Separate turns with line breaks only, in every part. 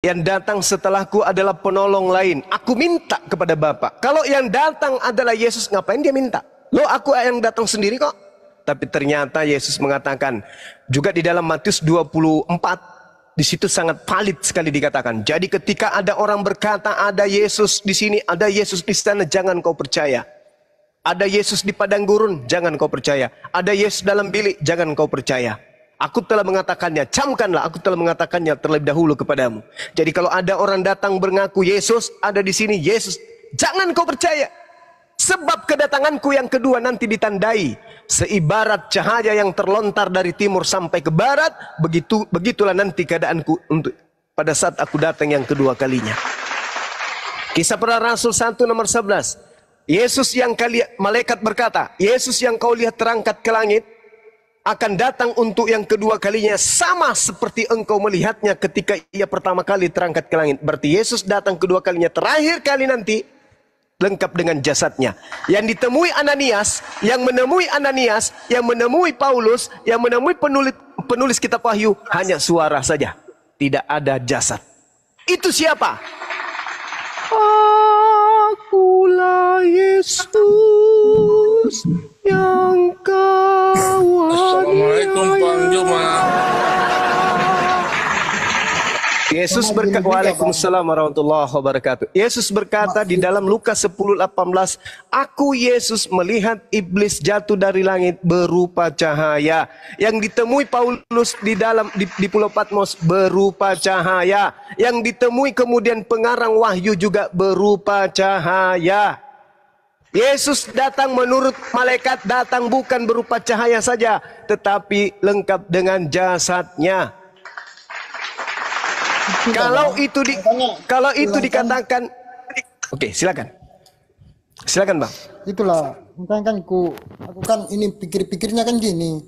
Yang datang setelahku adalah penolong lain. Aku minta kepada Bapa. Kalau yang datang adalah Yesus, ngapain dia minta? Loh, aku yang datang sendiri kok. Tapi ternyata Yesus mengatakan, juga di dalam Matius 24, di situ sangat valid sekali dikatakan. Jadi ketika ada orang berkata, ada Yesus di sini, ada Yesus di sana, jangan kau percaya. Ada Yesus di padang gurun, jangan kau percaya. Ada Yesus dalam bilik, jangan kau percaya. Aku telah mengatakannya, camkanlah, aku telah mengatakannya terlebih dahulu kepadamu. Jadi kalau ada orang datang mengaku Yesus, ada di sini Yesus, jangan kau percaya. Sebab kedatanganku yang kedua nanti ditandai seibarat cahaya yang terlontar dari timur sampai ke barat, begitulah nanti keadaanku untuk pada saat aku datang yang kedua kalinya. Kisah Para Rasul 1 nomor 11. Yesus yang malaikat berkata, Yesus yang kau lihat terangkat ke langit akan datang untuk yang kedua kalinya, sama seperti engkau melihatnya ketika ia pertama kali terangkat ke langit. Berarti Yesus datang kedua kalinya, terakhir kali nanti, lengkap dengan jasadnya. Yang ditemui Ananias, yang menemui Paulus, yang menemui penulis kitab Wahyu, hanya suara saja, tidak ada jasad. Itu siapa? Akulah Yesus yang kau
Assalamualaikum Bang Juma.
Yesus berkata, Waalaikumsalam warahmatullahi wabarakatuh. Yesus berkata di dalam Lukas 10:18, aku Yesus melihat iblis jatuh dari langit berupa cahaya. Yang ditemui Paulus di Pulau Patmos berupa cahaya. Yang ditemui kemudian pengarang Wahyu juga berupa cahaya. Yesus datang menurut malaikat, datang bukan berupa cahaya saja, tetapi lengkap dengan jasadnya. Kalau itu dikatakan, oke, silakan Bang.
Itulah, kan aku kan ini pikirnya kan gini.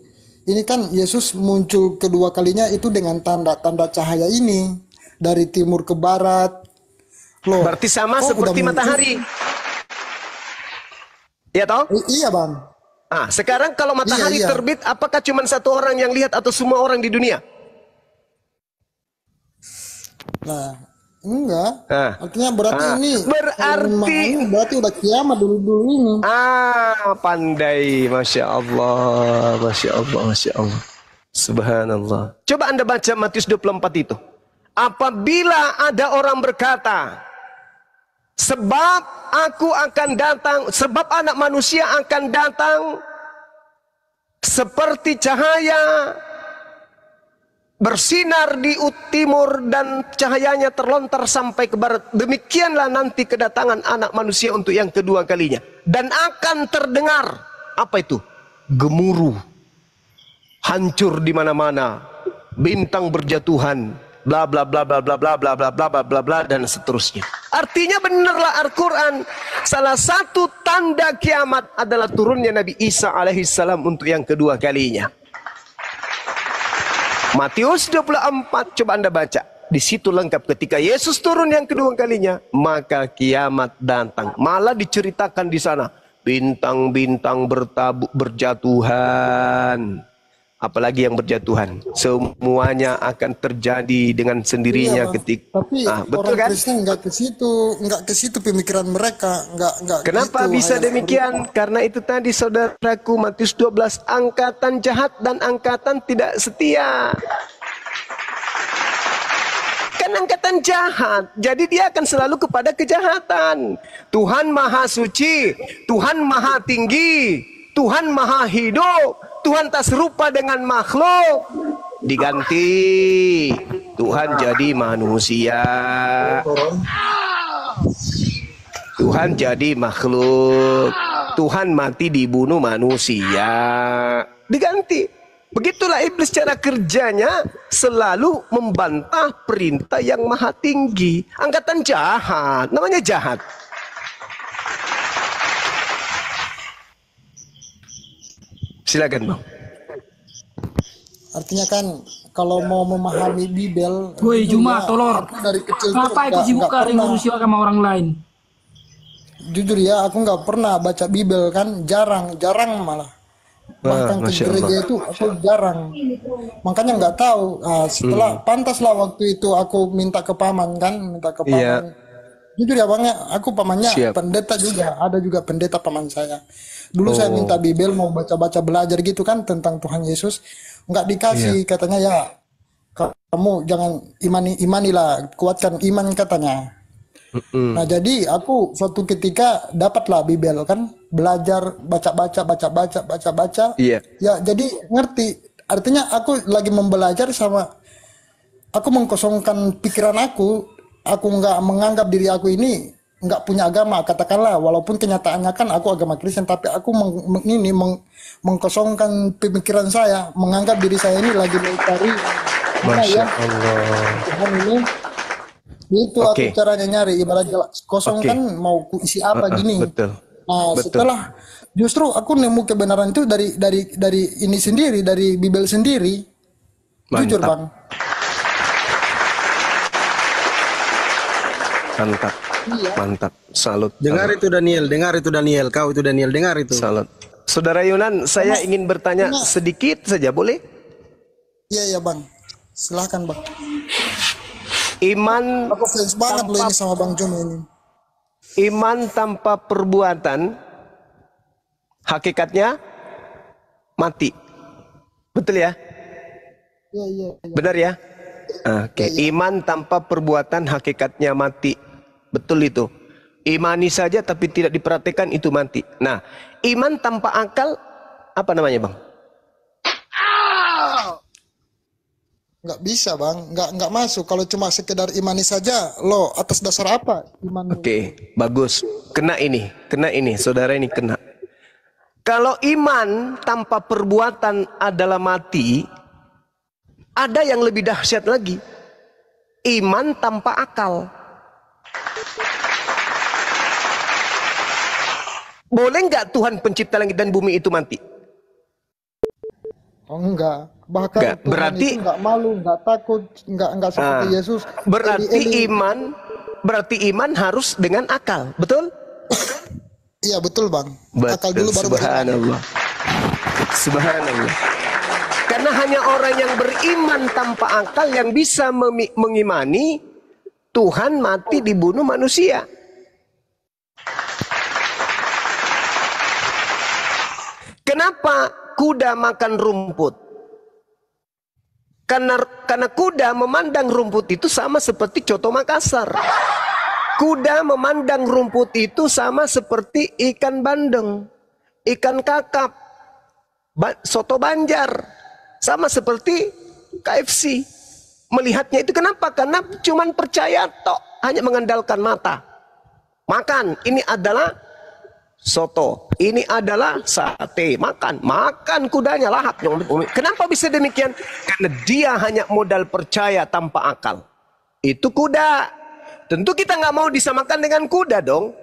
Ini kan Yesus muncul kedua kalinya itu dengan tanda-tanda cahaya ini dari timur ke barat. Loh,
berarti sama seperti matahari. Iya toh?
Iya Bang.
Sekarang kalau matahari terbit, apakah cuma satu orang yang lihat atau semua orang di dunia?
Nah, enggak. Artinya berarti ini berarti udah kiamat dulu ini.
Pandai, Masya Allah, Subhanallah. Coba Anda baca Matius 24 itu. Apabila ada orang berkata, sebab aku akan datang, sebab anak manusia akan datang seperti cahaya bersinar di timur dan cahayanya terlontar sampai ke barat. Demikianlah nanti kedatangan anak manusia untuk yang kedua kalinya. Dan akan terdengar, apa itu? Gemuruh, hancur di mana-mana, bintang berjatuhan, bla bla bla bla bla bla bla bla bla bla bla bla dan seterusnya. Artinya benarlah Al-Quran, salah satu tanda kiamat adalah turunnya Nabi Isa alaihissalam untuk yang kedua kalinya. Matius 24, coba Anda baca. Di situ lengkap ketika Yesus turun yang kedua kalinya, maka kiamat datang. Malah diceritakan di sana, bintang-bintang berjatuhan. Apalagi yang berjatuhan, semuanya akan terjadi dengan sendirinya ketika.
Tapi
betul
orang
kan?
Kristen nggak ke situ pemikiran mereka, nggak.
Kenapa
gitu,
bisa demikian? Karena itu tadi saudaraku, Matius 12, angkatan jahat dan angkatan tidak setia. Kan angkatan jahat, jadi dia akan selalu kepada kejahatan. Tuhan Maha Suci, Tuhan Maha Tinggi, Tuhan Maha Hidup, Tuhan tak serupa dengan makhluk. Diganti, Tuhan jadi manusia, Tuhan jadi makhluk, Tuhan mati dibunuh manusia. Diganti. Begitulah iblis, cara kerjanya selalu membantah perintah yang maha tinggi. Angkatan jahat, namanya jahat. Silakan Bang.
Artinya kan kalau mau memahami Bible,
woi Juma tolor.
Dari kecil
apa itu sibuk kali ngurus sama orang lain?
Jujur ya, aku nggak pernah baca Bible kan, jarang malah. Bahkan ke
Masya
gereja
Allah.
itu aku jarang. Makanya nggak tahu. Setelah pantas lah waktu itu aku minta ke paman kan, minta ke
Iya,
paman. Jujur ya bang ya, aku pamannya
siap.
pendeta juga, ada juga pendeta paman saya. Dulu saya minta
Oh,
Bible mau baca-baca belajar gitu kan tentang Tuhan Yesus, nggak
iya.
dikasih katanya ya. Kamu jangan imanilah, kuatkan iman katanya.
Mm-mm.
Nah, jadi aku suatu ketika dapatlah Bible kan, belajar baca-baca.
Iya.
Ya, jadi ngerti. Artinya aku lagi membelajar sama aku mengkosongkan pikiran aku. Aku nggak menganggap diri aku ini nggak punya agama, katakanlah. Walaupun kenyataannya kan aku agama Kristen, tapi aku mengkosongkan pemikiran saya, menganggap diri saya ini lagi mencari mana
Masya
ya
Allah.
Tuhan ini. Itu aku
Oke,
caranya nyari, ibarat kosong
oke.
kan mau ku isi apa gini.
Betul,
Nah,
betul.
setelah justru aku nemu kebenaran itu dari ini sendiri, dari Bible sendiri. Jujur,
Mantap,
Bang.
mantap,
Iya.
mantap. Salut,
Dengar
salut,
itu Daniel, dengar itu Daniel, kau itu Daniel, dengar itu.
salut. Saudara Yunan, saya ingin bertanya
Karena
sedikit saja, boleh?
iya ya, Bang. Silahkan, Bang.
Iman
Aku fans banget loh
tanpa
ini sama Bang Jom ini.
iman tanpa perbuatan, hakikatnya mati. Betul ya?
Iya, iya, iya.
Benar ya? Oke, iman tanpa perbuatan hakikatnya mati. Betul itu. Imani saja tapi tidak diperhatikan itu mati. Nah, iman tanpa akal apa namanya, Bang?
Nggak bisa, Bang. Nggak masuk. Kalau cuma sekedar imani saja, lo atas dasar apa imanmu?
Oke, bagus. Kena ini, saudara ini kena. Kalau iman tanpa perbuatan adalah mati, ada yang lebih dahsyat lagi. Iman tanpa akal. Boleh nggak Tuhan pencipta langit dan bumi itu mati?
Oh, enggak. Bahkan
Nggak.
Tuhan
Berarti
itu nggak malu, nggak takut, nggak seperti Yesus.
berarti
Eli.
iman harus dengan akal, betul?
Iya betul, Bang. Akal dulu baru beriman.
Subhanallah. Subhanallah. Karena hanya orang yang beriman tanpa akal yang bisa mengimani Tuhan mati dibunuh manusia. Kenapa kuda makan rumput? Karena kuda memandang rumput itu sama seperti coto Makassar. Kuda memandang rumput itu sama seperti ikan bandeng, ikan kakap, soto Banjar, sama seperti KFC. Melihatnya itu kenapa? Karena cuman percaya tok, hanya mengandalkan mata. Makan, ini adalah soto, ini adalah sate, makan kudanya lahap. Kenapa bisa demikian? Karena dia hanya modal percaya tanpa akal. Itu kuda. Tentu kita nggak mau disamakan dengan kuda dong.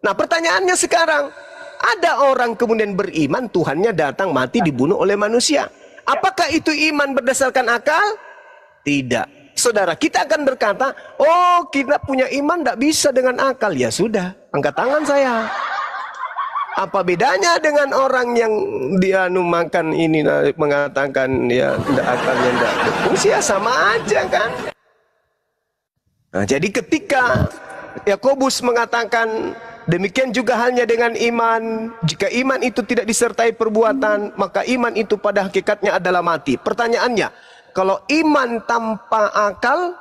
Nah pertanyaannya sekarang, ada orang kemudian beriman Tuhannya datang mati dibunuh oleh manusia. Apakah itu iman berdasarkan akal? Tidak. Saudara, kita akan berkata, oh kita punya iman tidak bisa dengan akal. Ya sudah, angkat tangan saya. Apa bedanya dengan orang yang dia makan ini mengatakan ya tidak akalnya tidak berfungsi, ya sama aja kan. Nah, jadi ketika Yakobus mengatakan demikian juga halnya dengan iman, jika iman itu tidak disertai perbuatan, maka iman itu pada hakikatnya adalah mati. Pertanyaannya, kalau iman tanpa akal,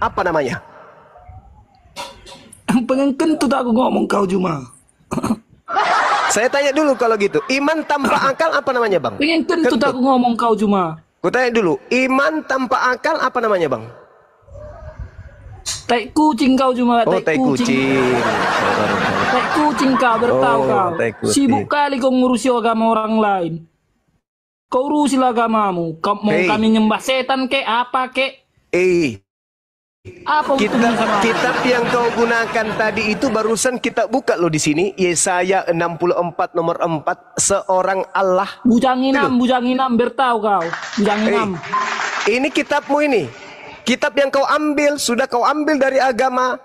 apa namanya?
Pengen kentut aku ngomong kau cuma.
Saya tanya dulu kalau gitu, iman tanpa akal apa namanya, Bang?
Pengen kentut aku ngomong kau cuma.
Aku tanya dulu, iman tanpa akal apa namanya, Bang?
Tai kucing kau cuma,
Oh, tai kucing.
Tai kucing kau bertahu
Oh,
kau.
tai kucing.
Sibuk kali kau ngurusi agama orang lain. Kau urusilah agamamu. Kau mau
Hey.
kami nyembah setan kek apa kek? Apa hubungannya sama aku?
Kitab yang kau gunakan tadi itu barusan kita buka loh di sini, Yesaya 64 nomor 4, seorang Allah.
Bujang inam bertahu kau. Bujang inam.
Ini kitabmu ini. Kitab yang kau ambil, sudah kau ambil dari agama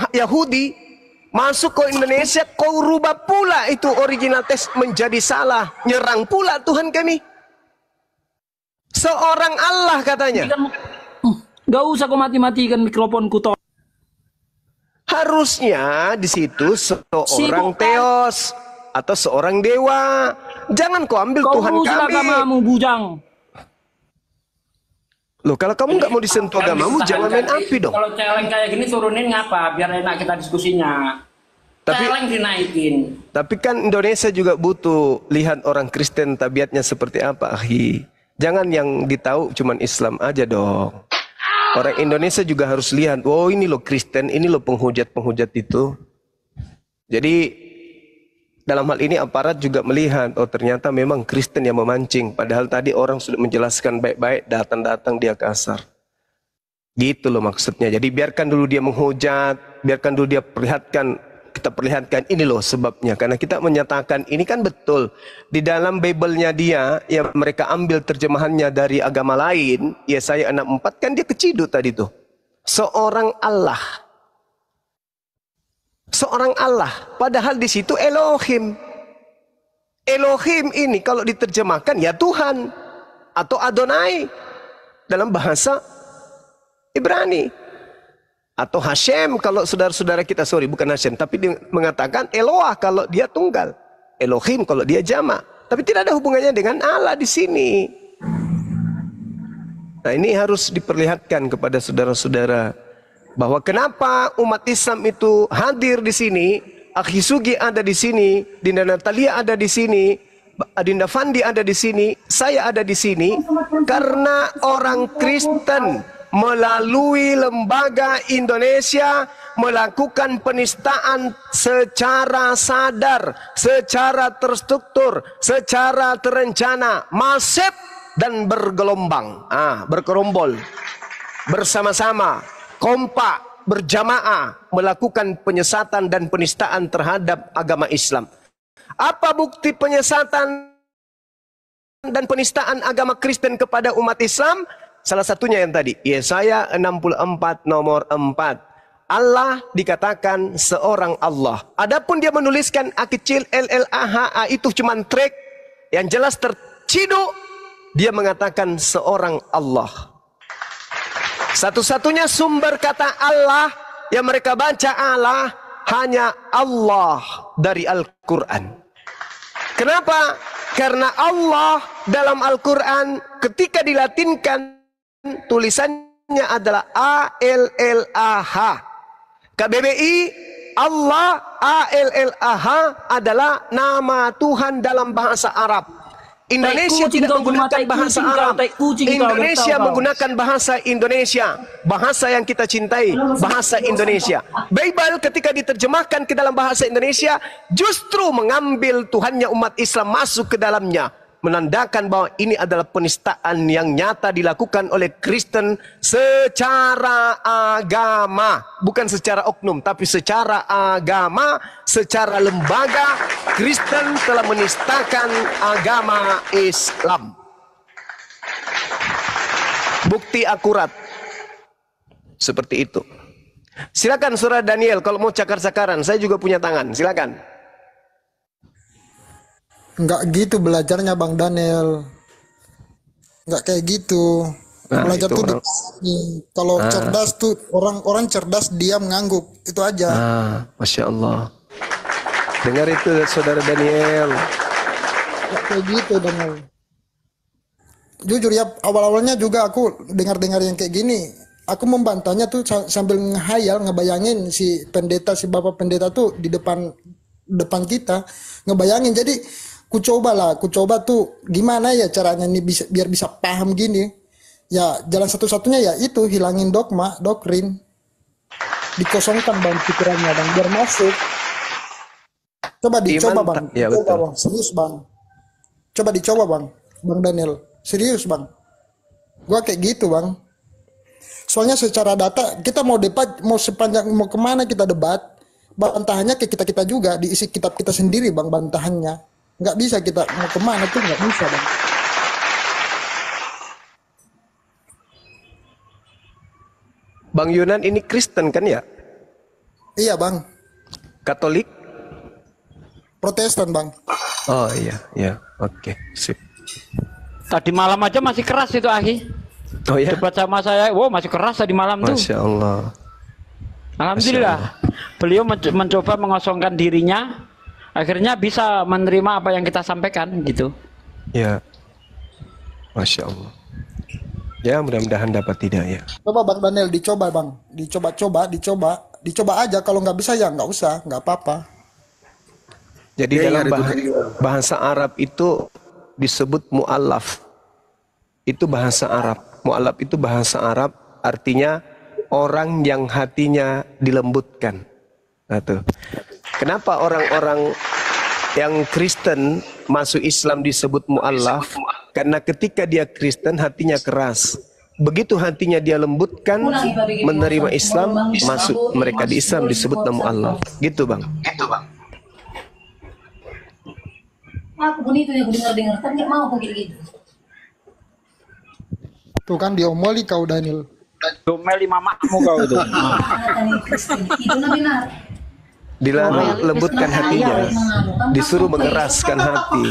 Yahudi. Masuk ke Indonesia, kau rubah pula itu original teks menjadi salah. Nyerang pula Tuhan kami. Seorang Allah katanya.
Gak usah kau mati-matikan mikrofonku toh.
Harusnya di situ seorang
Sibuk,
teos atau seorang dewa. Jangan kau ambil
Kau
Tuhan
urusin
kami.
agamamu, bujang.
Loh, kalau kamu nggak mau disentuh agamamu, jangan main api dong.
Kalau celeng kayak gini turunin ngapa? Biar enak kita diskusinya.
Tapi-
Celeng dinaikin.
Tapi kan Indonesia juga butuh lihat orang Kristen tabiatnya seperti apa, akhi. Jangan yang ditahu cuman Islam aja dong. Orang Indonesia juga harus lihat, oh ini loh Kristen, ini loh penghujat-penghujat itu. Jadi dalam hal ini aparat juga melihat, oh ternyata memang Kristen yang memancing. Padahal tadi orang sudah menjelaskan baik-baik, datang-datang dia kasar. Gitu loh maksudnya. Jadi biarkan dulu dia menghujat, biarkan dulu dia kita perlihatkan ini loh sebabnya. Karena kita menyatakan ini kan betul. Di dalam Bible-nya dia, ya mereka ambil terjemahannya dari agama lain. Yesaya 6:4 kan dia keciduk tadi tuh. Seorang Allah. Seorang Allah. Padahal di situ Elohim. Elohim ini kalau diterjemahkan ya Tuhan. Atau Adonai. Dalam bahasa Ibrani. Atau Hashem kalau saudara-saudara kita, sorry bukan Hashem, tapi dia mengatakan Eloah kalau dia tunggal, Elohim kalau dia jamak, tapi tidak ada hubungannya dengan Allah di sini. Nah ini harus diperlihatkan kepada saudara-saudara bahwa kenapa umat Islam itu hadir di sini, Akhi Sugi ada di sini, Dinda Natalia ada di sini, Adinda Fandi ada di sini, saya ada di sini, karena orang Kristen melalui lembaga Indonesia melakukan penistaan secara sadar, secara terstruktur, secara terencana, masif dan bergelombang, bergerombol, bersama-sama, kompak, berjamaah melakukan penyesatan dan penistaan terhadap agama Islam. Apa bukti penyesatan dan penistaan agama Kristen kepada umat Islam? Salah satunya yang tadi, Yesaya 64 nomor 4. Allah dikatakan seorang Allah. Adapun dia menuliskan A kecil LLAHA itu cuma trik yang jelas terciduk. Dia mengatakan seorang Allah. Satu-satunya sumber kata Allah yang mereka baca Allah hanya Allah dari Al-Quran. Kenapa? Karena Allah dalam Al-Quran ketika dilatinkan tulisannya adalah ALLAH. KBBI Allah ALLAH adalah nama Tuhan dalam bahasa Arab. Indonesia tidak menggunakan bahasa Arab. Indonesia menggunakan bahasa Indonesia. Bahasa yang kita cintai, bahasa Indonesia. Bible ketika diterjemahkan ke dalam bahasa Indonesia justru mengambil Tuhannya umat Islam masuk ke dalamnya. Menandakan bahwa ini adalah penistaan yang nyata dilakukan oleh Kristen secara agama. Bukan secara oknum, tapi secara agama, secara lembaga. Kristen telah menistakan agama Islam. Bukti akurat. Seperti itu. Silakan Saudara Daniel, kalau mau cakar-cakaran, saya juga punya tangan. Silakan.
Enggak gitu belajarnya Bang Daniel. Enggak kayak gitu.
Nah,
Belajar
itu
tuh
orang-
kalau cerdas tuh orang cerdas diam ngangguk. Itu aja.
Masya Allah. Dengar itu Saudara Daniel.
Enggak kayak gitu Daniel. Jujur ya awal-awalnya juga aku dengar-dengar yang kayak gini. Aku membantahnya tuh sambil ngehayal, ngebayangin si bapak pendeta tuh di depan kita, ngebayangin. Jadi ku coba tuh gimana ya caranya nih biar bisa paham gini. Ya jalan satu-satunya ya itu hilangin doktrin. Dikosongkan Bang pikirannya Bang biar masuk. Coba dicoba
Iman
Bang.
ya,
Coba
betul.
Bang, serius Bang. Coba dicoba Bang Daniel. Serius Bang. Gua kayak gitu Bang. Soalnya secara data kita mau debat mau sepanjang mau kemana kita debat, bantahannya ke kita juga diisi kitab kita sendiri Bang bantahannya. Nggak bisa kita mau kemana tuh nggak bisa Bang.
Bang Yunan ini Kristen kan ya?
Iya Bang.
Katolik?
Protestan, Bang.
Oh iya, iya. Oke, sip.
Tadi malam aja masih keras itu Akhi.
Oh ya?
Debat sama saya, wow masih keras tadi malam tuh.
Masya Allah.
Alhamdulillah. Beliau mencoba mengosongkan dirinya, akhirnya bisa menerima apa yang kita sampaikan gitu.
Ya. Masya Allah. Ya mudah-mudahan dapat hidayah.
Coba Bang Daniel, dicoba Bang. Dicoba aja. Kalau nggak bisa ya nggak usah, nggak apa-apa.
Jadi dalam bahasa Arab itu disebut mu'allaf. Itu bahasa Arab. Mu'allaf itu bahasa Arab, artinya orang yang hatinya dilembutkan. Nah, tuh. Kenapa orang-orang yang Kristen masuk Islam disebut mu'allaf? Karena ketika dia Kristen hatinya keras. Begitu hatinya dia lembutkan, menerima Islam, masuk mereka di Islam disebut mu'allaf. Gitu Bang. Gitu Bang.
Aku pun itu yang aku dengar-dengar, tapi nggak mau aku gitu.
Tuh kan diomoli kau Daniel.
Domeli mamamu kau itu.
Itu benar.
Dilarang lembutkan hatinya, disuruh mengeraskan hati.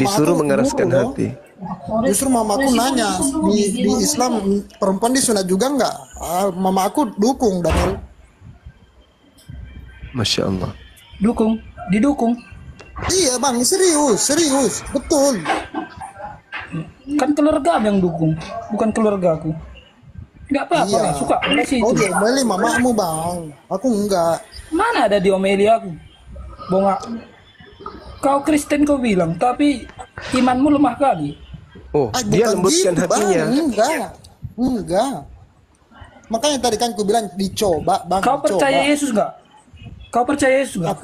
Disuruh mengeraskan hati.
Justru mamaku nanya di Islam perempuan disunat juga nggak? Mama aku dukung Daniel.
Masya Allah.
Didukung.
Iya Bang, serius, betul.
Kan keluarga yang dukung, bukan keluargaku. Nggak apa-apa,
Iya.
suka kasih
Oh
itu.
diomeli mamamu Bang, aku enggak.
Mana ada diomeli aku? Bonga. Kau Kristen kau bilang, tapi imanmu lemah kali.
Oh, dia
Bukan
lembutkan
gitu,
hatinya.
Bang. Enggak. Makanya tadi kan aku bilang dicoba Bang.
Kau percaya Yesus nggak? Kau percaya Yesus nggak?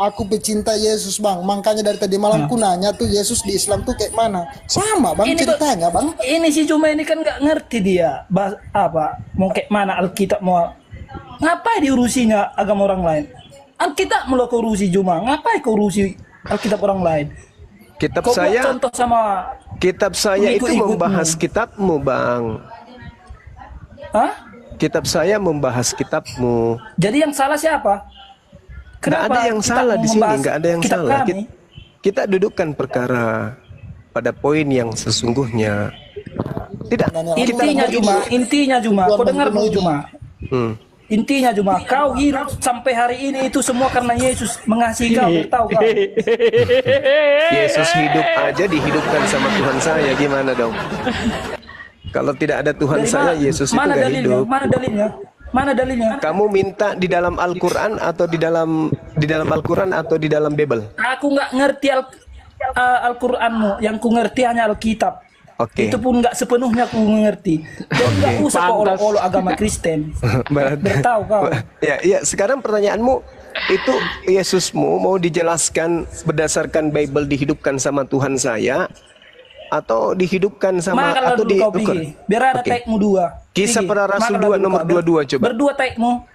Aku pecinta Yesus Bang, makanya dari tadi malam ku nanya tuh Yesus di Islam tuh kayak mana? Sama Bang ceritanya Bang.
Ini si Cuma ini kan nggak ngerti dia apa mau kayak mana Alkitab mau ngapain diurusinya agama orang lain? Alkitab mau kau urusi Cuma, ngapain kau urusi Alkitab orang lain?
Kitab
Kau buat
saya,
contoh sama
kitab saya itu
pengikut-ikutmu.
membahas kitabmu Bang.
Hah?
Kitab saya membahas kitabmu.
Jadi yang salah siapa?
Nggak ada yang
kita
salah di sini,
membahas
nggak ada yang
kitab
salah.
kami?
Kita dudukkan perkara pada poin yang sesungguhnya. Tidak.
Intinya Cuma, kau dengar dulu Cuma. Intinya Cuma, kau hidup sampai hari ini itu semua karena Yesus mengasihi kau, tahu kau?
Yesus hidup aja dihidupkan sama Tuhan saya, gimana dong? Kalau tidak ada Tuhan saya, Yesus itu nggak hidup.
Mana dalilnya?
Kamu minta di dalam Al-Quran atau di dalam Al-Quran atau di dalam Bible?
Aku nggak ngerti Al-Quranmu, yang ku ngerti hanya Alkitab.
Oke.
Itu pun nggak sepenuhnya ku mengerti. Dan nggak usah kau olok-olok agama Kristen. Bertahu kau.
Ya, sekarang pertanyaanmu itu Yesusmu mau dijelaskan berdasarkan Bible dihidupkan sama Tuhan saya atau dihidupkan sama
Makalah
atau
dulu
di
kau pikir. Biar ada tagmu 2.
Kisah para Rasul 2 nomor 22 coba.
Berdua tagmu.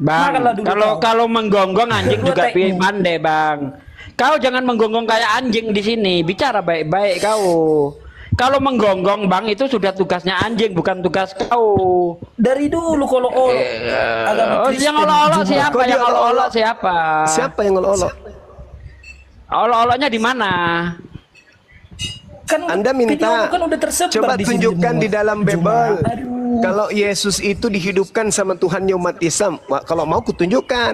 Bang,
Makalah dulu
kalau menggonggong anjing juga
tekmu.
pandai Bang. Kau jangan menggonggong kayak anjing di sini. Bicara baik-baik kau. Kalau menggonggong Bang itu sudah tugasnya anjing, bukan tugas kau.
Dari dulu kalau agama Kristen.
Yang olok-olok siapa?
Kok dia
Yang olok-olok
olok-olok?
siapa?
Siapa yang olok-olok?
Olok-oloknya di mana?
Kan
Anda minta
videomu kan udah tersebar
coba
di sini
tunjukkan
semua.
di dalam
Cuma,
Bible.
aduh.
Kalau Yesus itu dihidupkan sama Tuhannya umat Islam, kalau mau kutunjukkan.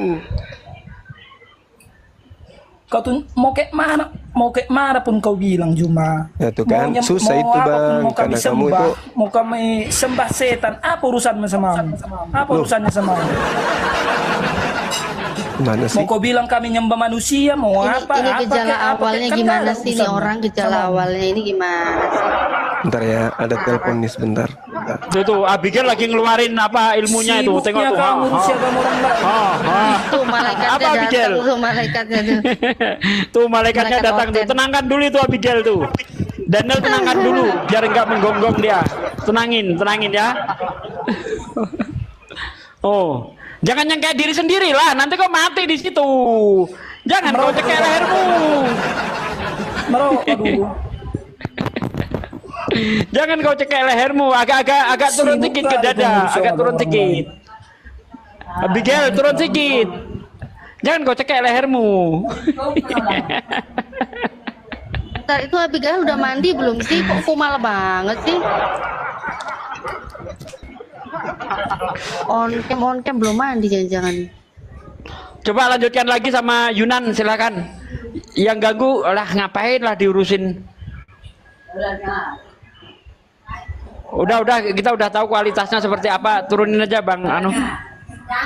Kau tuh mau kayak mana pun kau bilang Juma.
Ya tuh kan, susah itu Bang,
mau kami
karena kamu
sembah,
itu
mau kami sembah setan. Apa urusanmu sama kamu? Apa urusannya sama kamu?
mana sih?
Mau kau bilang kami nyembah manusia, mau apa?
Ini
apa,
gejala
kayak apa,
awalnya
kan
gimana
nggak ada
sih ini
urusannya
orang gejala
sama kamu.
awalnya ini gimana sih?
Bentar ya, ada telepon nih sebentar.
Tuh, Abigail lagi ngeluarin apa ilmunya itu. Tengok tuh.
Kamu urusi agama orang lain.
Tuh malaikatnya
Apa, Abigail?
datang tuh malaikatnya tuh.
Tuh malaikatnya
Malaikat
datang tuh.
orten.
Tenangkan dulu itu Abigail tuh. Daniel tenangkan dulu biar enggak menggonggong dia. Tenangin ya. Oh, jangan nyangka diri sendiri lah. Nanti kau mati di situ. Jangan kau cekek lehermu.
Aduh.
Jangan kau cekek lehermu. Agak turun
Sibuk
dikit ke
kali
dada.
kamu
Agak
sama
turun
orang
dikit. Abigail, turun sedikit. Jangan kau cekek lehermu.
Bentar, itu Abigail udah mandi belum sih? Kok kumal banget sih? On cam belum mandi jangan-jangan.
Coba lanjutkan lagi sama Yunan, silakan. Yang ganggu lah ngapain lah diurusin. Udah kita udah tahu kualitasnya seperti apa. Turunin aja Bang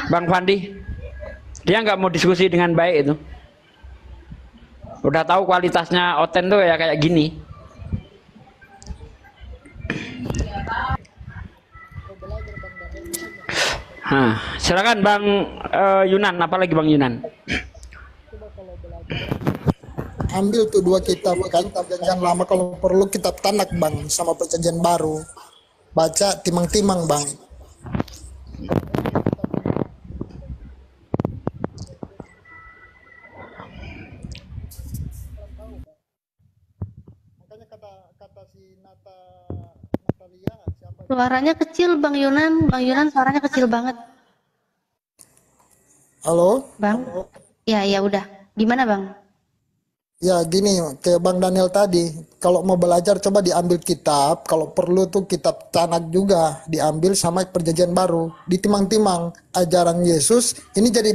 Bang Fandi. Dia nggak mau diskusi dengan baik itu. Udah tahu kualitasnya Oten tuh ya kayak gini. Silakan Bang Yunan, apalagi Bang Yunan.
Ambil tuh 2 kitab kan, perjanjian lama, kalau perlu kitab Tanak Bang, sama perjanjian baru. Baca timang-timang Bang. Makanya kata si Natalia, siapa?
Suaranya kecil Bang Yunan. Bang Yunan suaranya kecil banget.
Halo?
Bang? Ya udah. Gimana Bang?
Ya gini, kayak Bang Daniel tadi, kalau mau belajar coba diambil kitab, kalau perlu tuh kitab Tanak juga diambil sama perjanjian baru, ditimang-timang ajaran Yesus. Ini jadi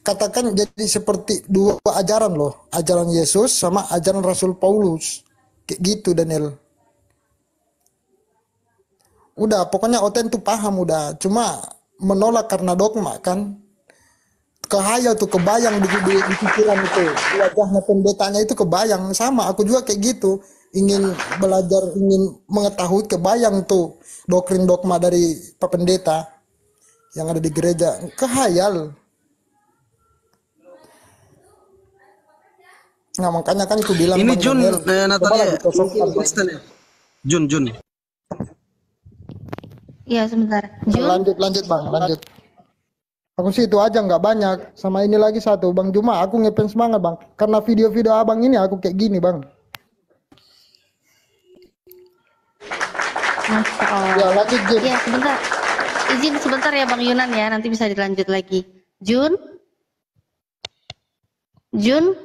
katakan jadi seperti 2 ajaran loh, ajaran Yesus sama ajaran Rasul Paulus, kayak gitu Daniel. Udah, pokoknya Oten tuh paham udah, cuma menolak karena dogma kan. Kehayal tuh, kebayang di pikiran itu, wajahnya pendetanya itu kebayang. Sama aku juga kayak gitu, ingin belajar, ingin mengetahui, kebayang tuh doktrin dogma dari Pak Pendeta yang ada di gereja, kehayal. Nah makanya kan aku bilang
Ini
Bang
Jun,
Daniel,
Natalia,
coba
Kristen ya? Jun.
Iya sebentar. Jun?
Lanjut Bang, lanjut. Aku sih itu aja, nggak banyak. Sama ini lagi satu, Bang Juma, aku ngepens banget Bang. Karena video-video abang ini aku kayak gini Bang.
Masya Allah.
Ya lanjut Jun.
Iya sebentar. Izin sebentar ya Bang Yunan ya, nanti bisa dilanjut lagi. Jun? Jun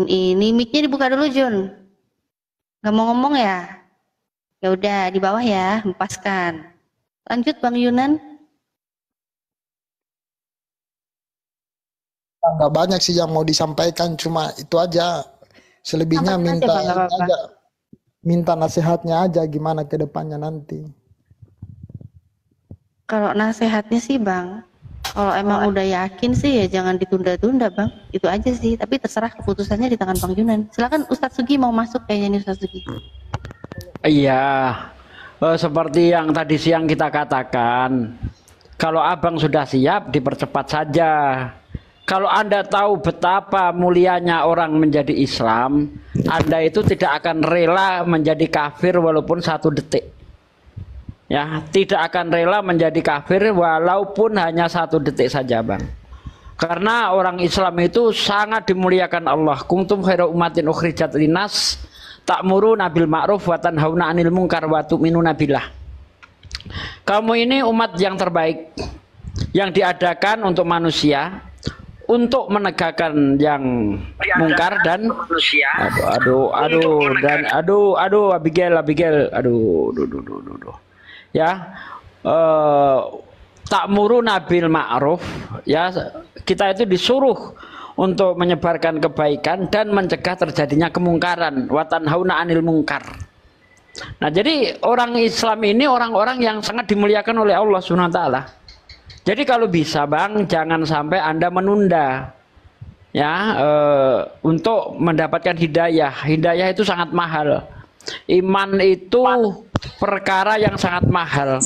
ini mic-nya dibuka dulu Jun. Nggak mau ngomong ya? Ya udah di bawah ya, lepaskan. Lanjut Bang Yunan.
Nggak banyak sih yang mau disampaikan, cuma itu aja. Selebihnya minta nasihatnya aja gimana ke depannya nanti.
Kalau nasihatnya sih Bang, kalau emang udah yakin sih ya jangan ditunda-tunda Bang. Itu aja sih, tapi terserah keputusannya di tangan Bang Yunan. Silakan Ustadz Sugi mau masuk kayaknya nih Ustadz Sugi.
Iya, seperti yang tadi siang kita katakan, kalau abang sudah siap dipercepat saja. Kalau Anda tahu betapa mulianya orang menjadi Islam, Anda itu tidak akan rela menjadi kafir walaupun 1 detik. Ya, tidak akan rela menjadi kafir walaupun hanya 1 detik saja, Bang. Karena orang Islam itu sangat dimuliakan Allah. Kuntum khairu ummatin ukhrijat linnas ta'muruna bil ma'ruf wa tanhauna 'anil munkar wa tu'minuna billah. Kamu ini umat yang terbaik yang diadakan untuk manusia, untuk menegakkan yang mungkar dan Abigail, ya, ta'muruna bil ma'ruf, ya, kita itu disuruh untuk menyebarkan kebaikan dan mencegah terjadinya kemungkaran, wa tanhauna 'anil munkar. Nah, jadi orang Islam ini orang-orang yang sangat dimuliakan oleh Allah Subhanahu wa taala. Jadi kalau bisa Bang, jangan sampai Anda menunda ya untuk mendapatkan hidayah. Hidayah itu sangat mahal. Iman itu perkara yang sangat mahal.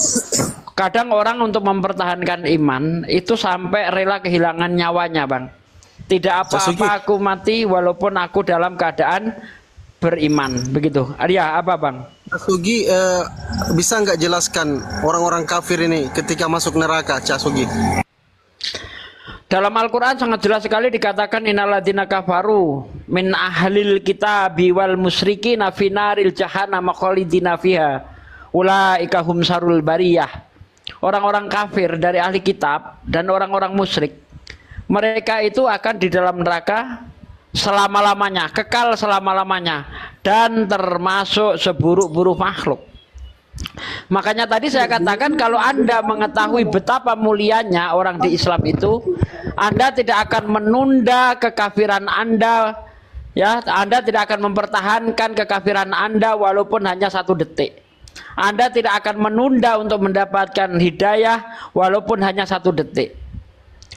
Kadang orang untuk mempertahankan iman itu sampai rela kehilangan nyawanya Bang. Tidak apa-apa aku mati walaupun aku dalam keadaan beriman. Begitu. Arya, apa Bang?
Cak Sugi, bisa nggak jelaskan orang-orang kafir ini ketika masuk neraka, Cak Sugi?
Dalam Al-Quran sangat jelas sekali dikatakan innalladzina kafaru min ahlil kitabi wal musyrikina finaril jahannam khalidina fiha ulaika hum sarul bariyah orang-orang kafir dari ahli kitab dan orang-orang musyrik, mereka itu akan di dalam neraka selama-lamanya, kekal selama-lamanya, dan termasuk seburuk-buruk makhluk. Makanya tadi saya katakan, kalau Anda mengetahui betapa mulianya orang di Islam itu, Anda tidak akan menunda kekafiran Anda, ya. Anda tidak akan mempertahankan kekafiran Anda walaupun hanya 1 detik. Anda tidak akan menunda untuk mendapatkan hidayah walaupun hanya 1 detik.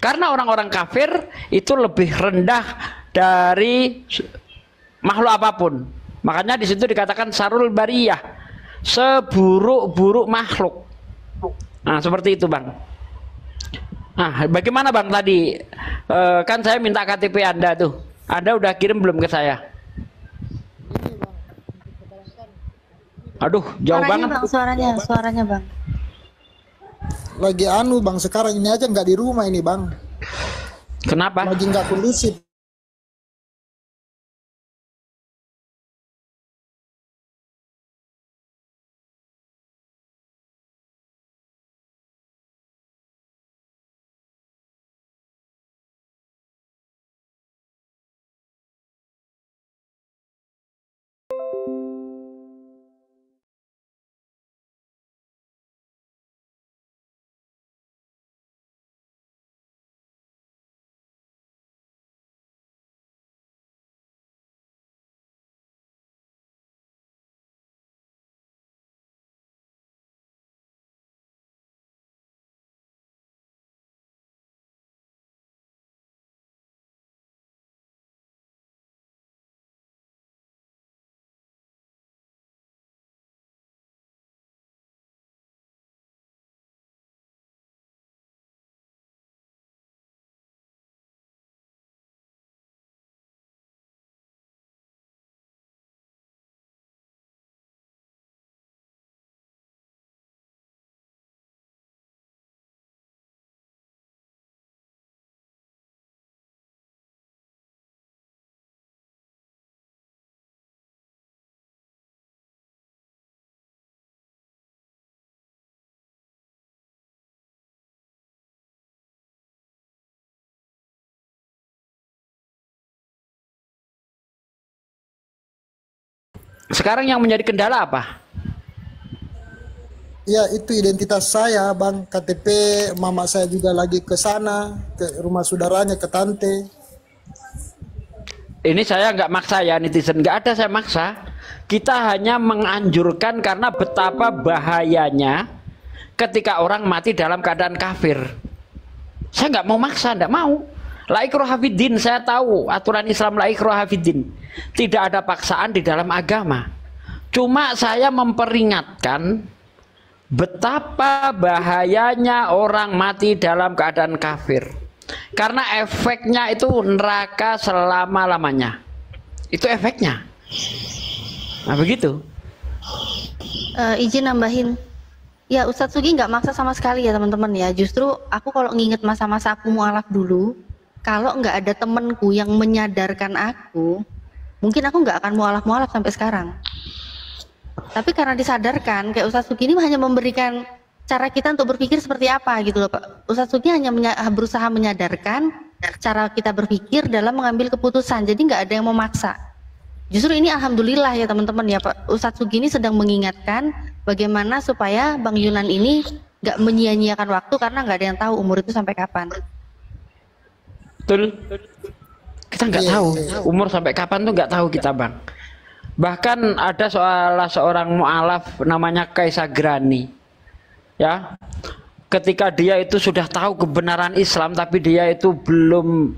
Karena orang-orang kafir itu lebih rendah dari makhluk apapun. Makanya di situ dikatakan sarul bariyah, seburuk-buruk makhluk. Nah, seperti itu, Bang. Nah, bagaimana Bang tadi? Kan saya minta KTP Anda tuh. Anda udah kirim belum ke saya? Aduh, jauh
Suaranya,
banget.
Bang, suaranya Bang.
Lagi Bang, sekarang ini aja nggak di rumah ini Bang.
Kenapa?
Lagi nggak kondusif.
Sekarang yang menjadi kendala apa?
Ya itu identitas saya Bang, KTP mama saya juga lagi ke sana, ke rumah saudaranya, ke tante.
Ini saya nggak maksa ya netizen, nggak ada saya maksa. Kita hanya menganjurkan karena betapa bahayanya ketika orang mati dalam keadaan kafir. Saya nggak mau maksa, nggak mau. La ikraha fiddin, saya tahu aturan Islam la ikraha fiddin. Tidak ada paksaan di dalam agama. Cuma saya memperingatkan betapa bahayanya orang mati dalam keadaan kafir. Karena efeknya itu neraka selama-lamanya. Itu efeknya. Nah begitu.
Izin nambahin. Ya Ustadz Sugi nggak maksa sama sekali ya teman-teman ya. Justru aku kalau nginget masa-masa aku mualaf dulu, kalau nggak ada temenku yang menyadarkan aku, mungkin aku nggak akan mualaf-mualaf sampai sekarang. Tapi karena disadarkan, kayak Ustadz Sugi ini hanya memberikan cara kita untuk berpikir seperti apa gitu loh Pak. Ustadz Sugi hanya berusaha menyadarkan cara kita berpikir dalam mengambil keputusan. Jadi nggak ada yang memaksa. Justru ini alhamdulillah ya teman-teman ya Pak. Ustadz Sugi ini sedang mengingatkan bagaimana supaya Bang Yunan ini nggak menyia-nyiakan waktu karena nggak ada yang tahu umur itu sampai kapan.
Betul. Kita nggak tahu umur sampai kapan tuh nggak tahu kita Bang. Bahkan ada seorang mu'alaf namanya Kaisagrani, ya. Ketika dia itu sudah tahu kebenaran Islam, tapi dia itu belum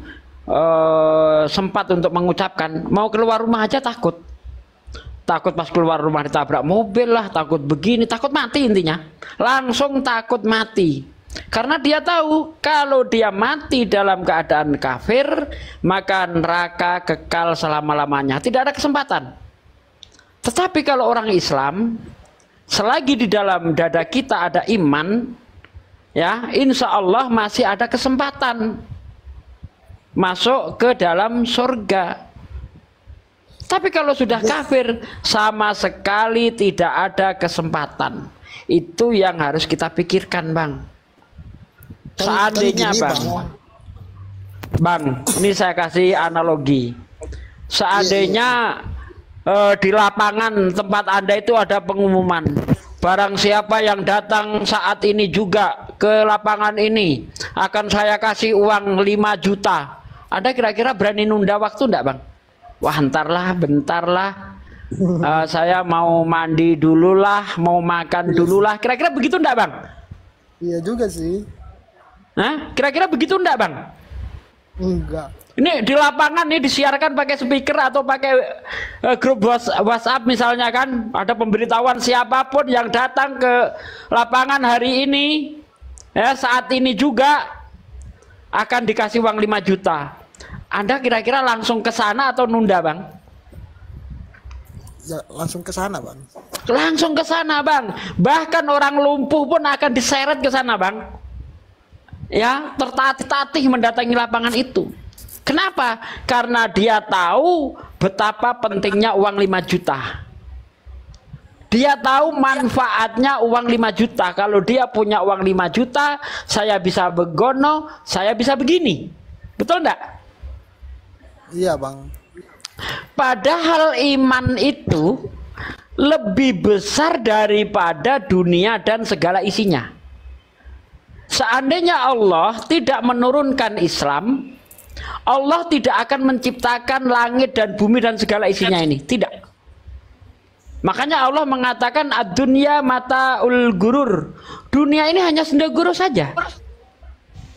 sempat untuk mengucapkan. Mau keluar rumah aja takut. Takut pas keluar rumah ditabrak mobil lah, takut begini, takut mati intinya. Langsung takut mati. Karena dia tahu kalau dia mati dalam keadaan kafir, maka neraka kekal selama-lamanya. Tidak ada kesempatan. Tetapi kalau orang Islam, selagi di dalam dada kita ada iman, ya, insya Allah masih ada kesempatan masuk ke dalam surga. Tapi kalau sudah kafir, sama sekali tidak ada kesempatan. Itu yang harus kita pikirkan, Bang. Seandainya,
gini,
Bang, ini saya kasih analogi. Seandainya di lapangan tempat Anda itu ada pengumuman, barang siapa yang datang saat ini juga ke lapangan ini akan saya kasih uang 5 juta. Anda kira-kira berani nunda waktu enggak, Bang? Wah, bentar lah. Saya mau mandi dulu lah, mau makan dulu lah. Kira-kira begitu enggak, Bang?
Iya juga sih.
Hah? Kira-kira begitu enggak, Bang?
Enggak.
Ini di lapangan nih disiarkan pakai speaker atau pakai grup WhatsApp misalnya kan, ada pemberitahuan siapapun yang datang ke lapangan hari ini ya saat ini juga akan dikasih uang 5 juta. Anda kira-kira langsung ke sana atau nunda, Bang?
Ya, langsung ke sana, Bang.
Langsung ke sana, Bang. Bahkan orang lumpuh pun akan diseret ke sana, Bang. Ya, tertatih-tatih mendatangi lapangan itu. Kenapa? Karena dia tahu betapa pentingnya uang 5 juta. Dia tahu manfaatnya uang 5 juta. Kalau dia punya uang 5 juta, saya bisa begono, saya bisa begini. Betul enggak?
Iya, Bang.
Padahal iman itu lebih besar daripada dunia dan segala isinya. Seandainya Allah tidak menurunkan Islam, Allah tidak akan menciptakan langit dan bumi dan segala isinya ini. Tidak. Makanya Allah mengatakan ad-dunya mataul gurur. Dunia ini hanya senda gurur saja.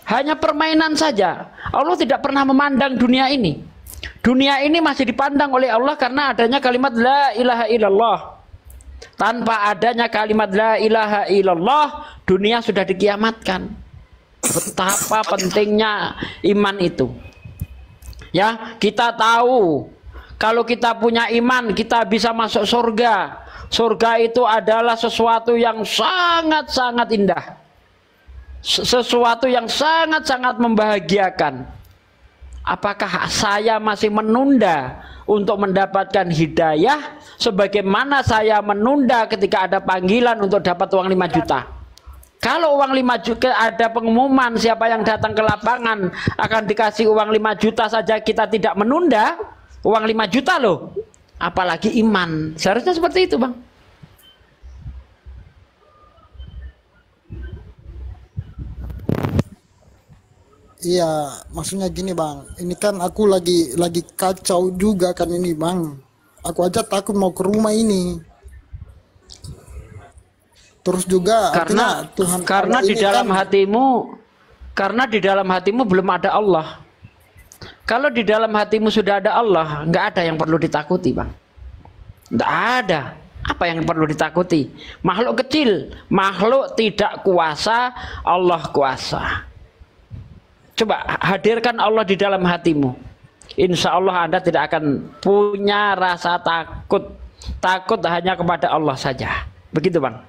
Hanya permainan saja. Allah tidak pernah memandang dunia ini. Dunia ini masih dipandang oleh Allah karena adanya kalimat la ilaha illallah. Tanpa adanya kalimat la ilaha illallah, dunia sudah dikiamatkan. Betapa pentingnya iman itu. Ya, kita tahu kalau kita punya iman kita bisa masuk surga. Surga itu adalah sesuatu yang sangat-sangat indah. Sesuatu yang sangat-sangat membahagiakan. Apakah saya masih menunda untuk mendapatkan hidayah sebagaimana saya menunda ketika ada panggilan untuk dapat uang 5 juta? Kalau uang 5 juta ada pengumuman siapa yang datang ke lapangan akan dikasih uang 5 juta saja kita tidak menunda, uang 5 juta loh. Apalagi iman. Seharusnya seperti itu, Bang.
Iya, maksudnya gini, Bang. Ini kan aku lagi kacau juga kan ini, Bang. Aku aja takut mau ke rumah ini. Terus juga
Karena
Tuhan
karena
Allah
di
ini
dalam
kan,
hatimu belum ada Allah. Kalau di dalam hatimu sudah ada Allah, nggak ada yang perlu ditakuti, Bang. Nggak ada. Apa yang perlu ditakuti? Makhluk kecil, makhluk tidak kuasa, Allah kuasa. Coba hadirkan Allah di dalam hatimu. Insya Allah Anda tidak akan punya rasa takut. Takut hanya kepada Allah saja. Begitu, Bang.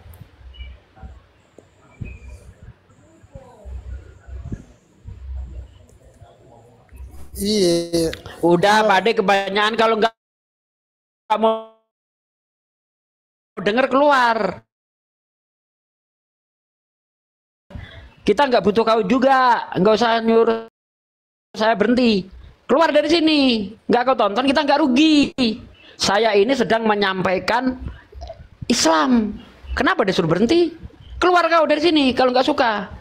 iya.
Udah, Pak Ade, kebanyakan kalau nggak mau dengar keluar. Kita nggak butuh kau juga, nggak usah nyuruh saya berhenti. Keluar dari sini, nggak kau tonton kita nggak rugi. Saya ini sedang menyampaikan Islam. Kenapa disuruh berhenti? Keluar kau dari sini kalau nggak suka.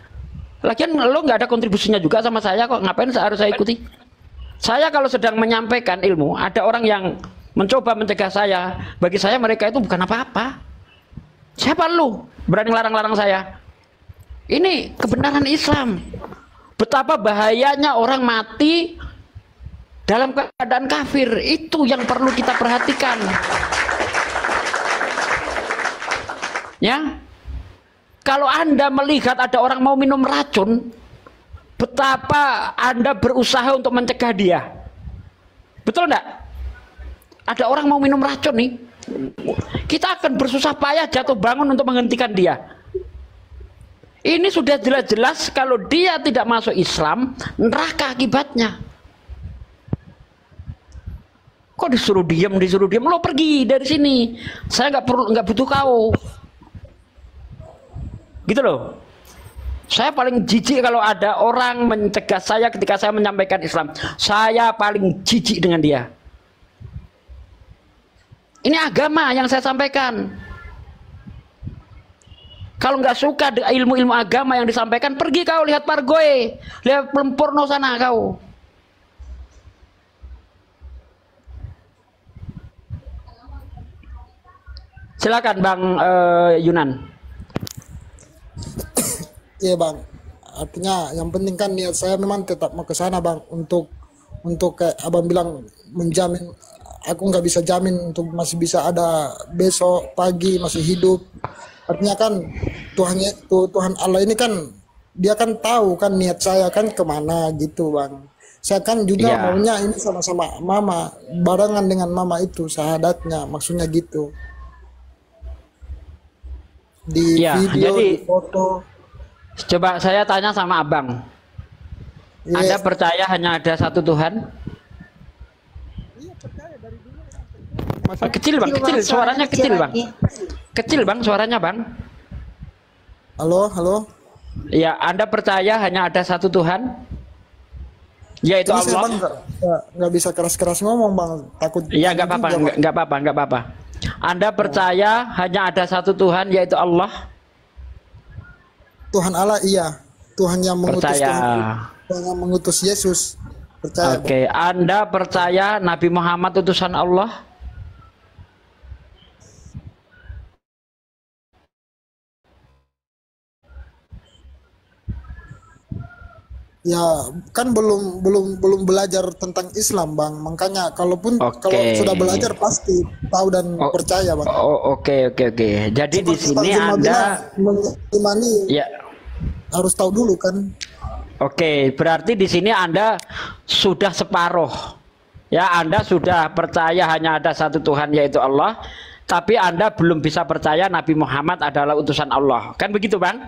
Lagian lo nggak ada kontribusinya juga sama saya kok. Ngapain harus saya ikuti? Saya kalau sedang menyampaikan ilmu, ada orang yang mencoba mencegah saya. Bagi saya mereka itu bukan apa-apa. Siapa lu berani larang-larang saya? Ini kebenaran Islam. Betapa bahayanya orang mati dalam keadaan kafir. Itu yang perlu kita perhatikan. Ya. Kalau Anda melihat ada orang mau minum racun, betapa Anda berusaha untuk mencegah dia. Betul enggak? Ada orang mau minum racun nih. Kita akan bersusah payah jatuh bangun untuk menghentikan dia. Ini sudah jelas-jelas kalau dia tidak masuk Islam, neraka akibatnya. Kok disuruh diam? Lo pergi dari sini. Saya nggak butuh kau. Gitu loh. Saya paling jijik kalau ada orang mencegah saya ketika saya menyampaikan Islam. Saya paling jijik dengan dia. Ini agama yang saya sampaikan. Kalau nggak suka ilmu-ilmu agama yang disampaikan, pergi kau lihat Pargoy, lihat porno sana kau. Silakan Bang Yunan.
Iya bang, artinya yang penting kan niat saya memang tetap mau ke sana bang, untuk kayak abang bilang menjamin, aku nggak bisa jamin untuk masih bisa ada besok pagi masih hidup. Artinya kan Tuhan Allah ini kan dia kan tahu kan niat saya kan kemana gitu bang. Saya kan juga maunya ini sama-sama mama, barengan dengan mama itu syahadatnya, maksudnya gitu. Di video,
jadi,
di foto.
Coba saya tanya sama abang, Anda percaya hanya ada satu Tuhan? Kecil bang, kecil, suaranya kecil bang, kecil bang, suaranya bang.
Halo.
Ya, Anda percaya hanya ada satu Tuhan, yaitu
Ini
Allah?
Nggak bisa keras-keras ngomong bang, takut.
Iya, nggak apa-apa, nggak apa-apa. Anda percaya hanya ada satu Tuhan, yaitu Allah?
Tuhan Allah iya, Tuhan yang mengutus
Percaya.
Tuhan yang mengutus Yesus. Percaya.
Oke, Anda percaya Nabi Muhammad utusan Allah?
Ya kan belum belajar tentang Islam bang, makanya kalau sudah belajar pasti tahu dan percaya bang.
Oke. Jadi di sini Anda
mengimani harus tahu dulu kan.
Oke, berarti di sini Anda sudah separuh. Ya, Anda sudah percaya hanya ada satu Tuhan yaitu Allah, tapi Anda belum bisa percaya Nabi Muhammad adalah utusan Allah. Kan begitu, Bang?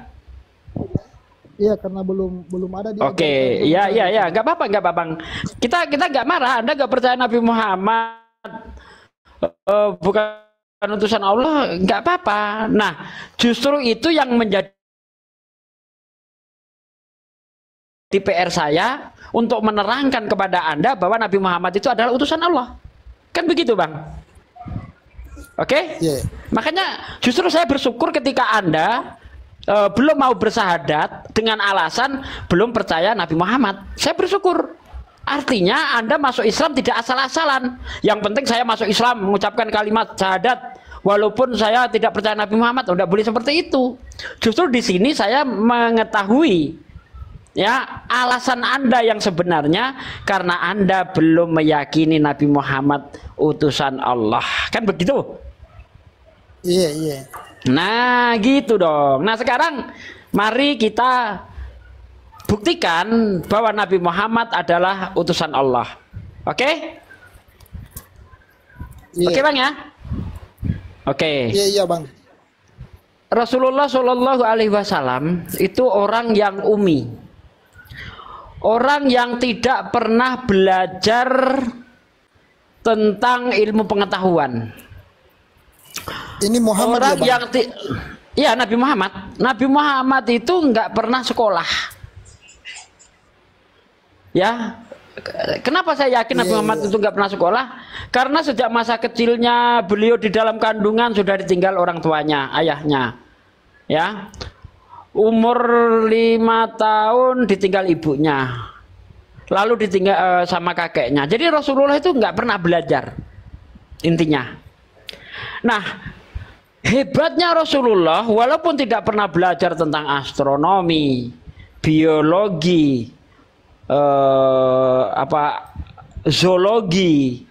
Iya, karena belum ada di.
Oke, iya, nggak apa-apa, Bang. Kita nggak marah. Anda nggak percaya Nabi Muhammad bukan utusan Allah, nggak apa-apa. Nah, justru itu yang menjadi PR saya untuk menerangkan kepada Anda bahwa Nabi Muhammad itu adalah utusan Allah. Kan begitu, Bang? Oke? Makanya justru saya bersyukur ketika Anda belum mau bersahadat dengan alasan belum percaya Nabi Muhammad. Saya bersyukur. Artinya Anda masuk Islam tidak asal-asalan. Yang penting saya masuk Islam mengucapkan kalimat syahadat walaupun saya tidak percaya Nabi Muhammad. Tidak boleh seperti itu. Justru di sini saya mengetahui alasan Anda yang sebenarnya karena Anda belum meyakini Nabi Muhammad utusan Allah. Kan begitu?
Iya.
Nah, gitu dong. Nah, sekarang mari kita buktikan bahwa Nabi Muhammad adalah utusan Allah. Oke? Oke, Bang ya? Oke.
Iya, Bang.
Rasulullah Shallallahu Alaihi Wasallam itu orang yang umi. Orang yang tidak pernah belajar tentang ilmu pengetahuan.
Ini Muhammad
orang
ya,
yang Nabi Muhammad. Nabi Muhammad itu nggak pernah sekolah. Ya, kenapa saya yakin Nabi Muhammad itu nggak pernah sekolah? Karena sejak masa kecilnya beliau di dalam kandungan sudah ditinggal orang tuanya, ayahnya. Ya, umur 5 tahun ditinggal ibunya, lalu ditinggal sama kakeknya. Jadi Rasulullah itu nggak pernah belajar, intinya. Nah, hebatnya Rasulullah walaupun tidak pernah belajar tentang astronomi, biologi, zoologi,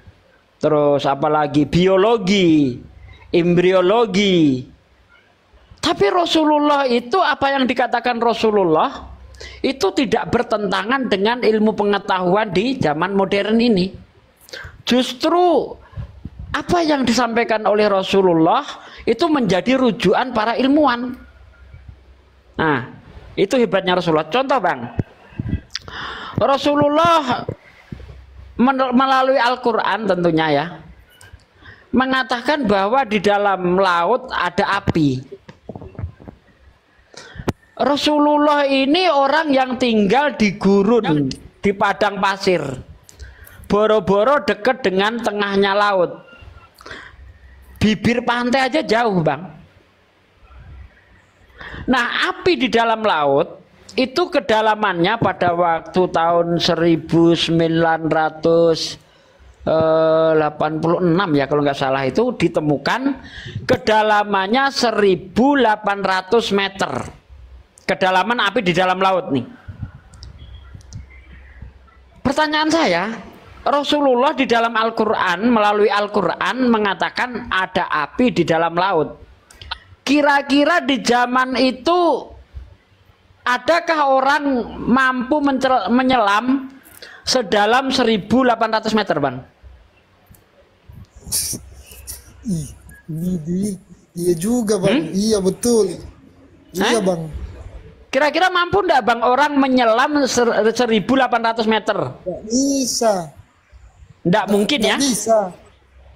terus apalagi biologi, embriologi. Tapi Rasulullah itu apa yang dikatakan Rasulullah itu tidak bertentangan dengan ilmu pengetahuan di zaman modern ini. Justru apa yang disampaikan oleh Rasulullah itu menjadi rujukan para ilmuwan. Nah, itu hebatnya Rasulullah. Contoh, Bang. Rasulullah melalui Al-Quran tentunya ya, mengatakan bahwa di dalam laut ada api. Rasulullah ini orang yang tinggal di gurun, di padang pasir. Boro-boro deket dengan tengahnya laut. Bibir pantai aja jauh, Bang. Nah, api di dalam laut itu kedalamannya pada waktu tahun 1986 ya kalau nggak salah, itu ditemukan kedalamannya 1800 meter. Kedalaman api di dalam laut nih. Pertanyaan saya, Rasulullah di dalam Al-Quran, melalui Al-Quran mengatakan ada api di dalam laut. Kira-kira di zaman itu adakah orang mampu menyelam sedalam 1800 meter, Bang?
Iya juga, Bang. Iya betul. Iya, Bang.
Kira-kira mampu enggak, Bang, orang menyelam 1800 meter?
Nggak bisa.
Enggak mungkin ya?
Bisa.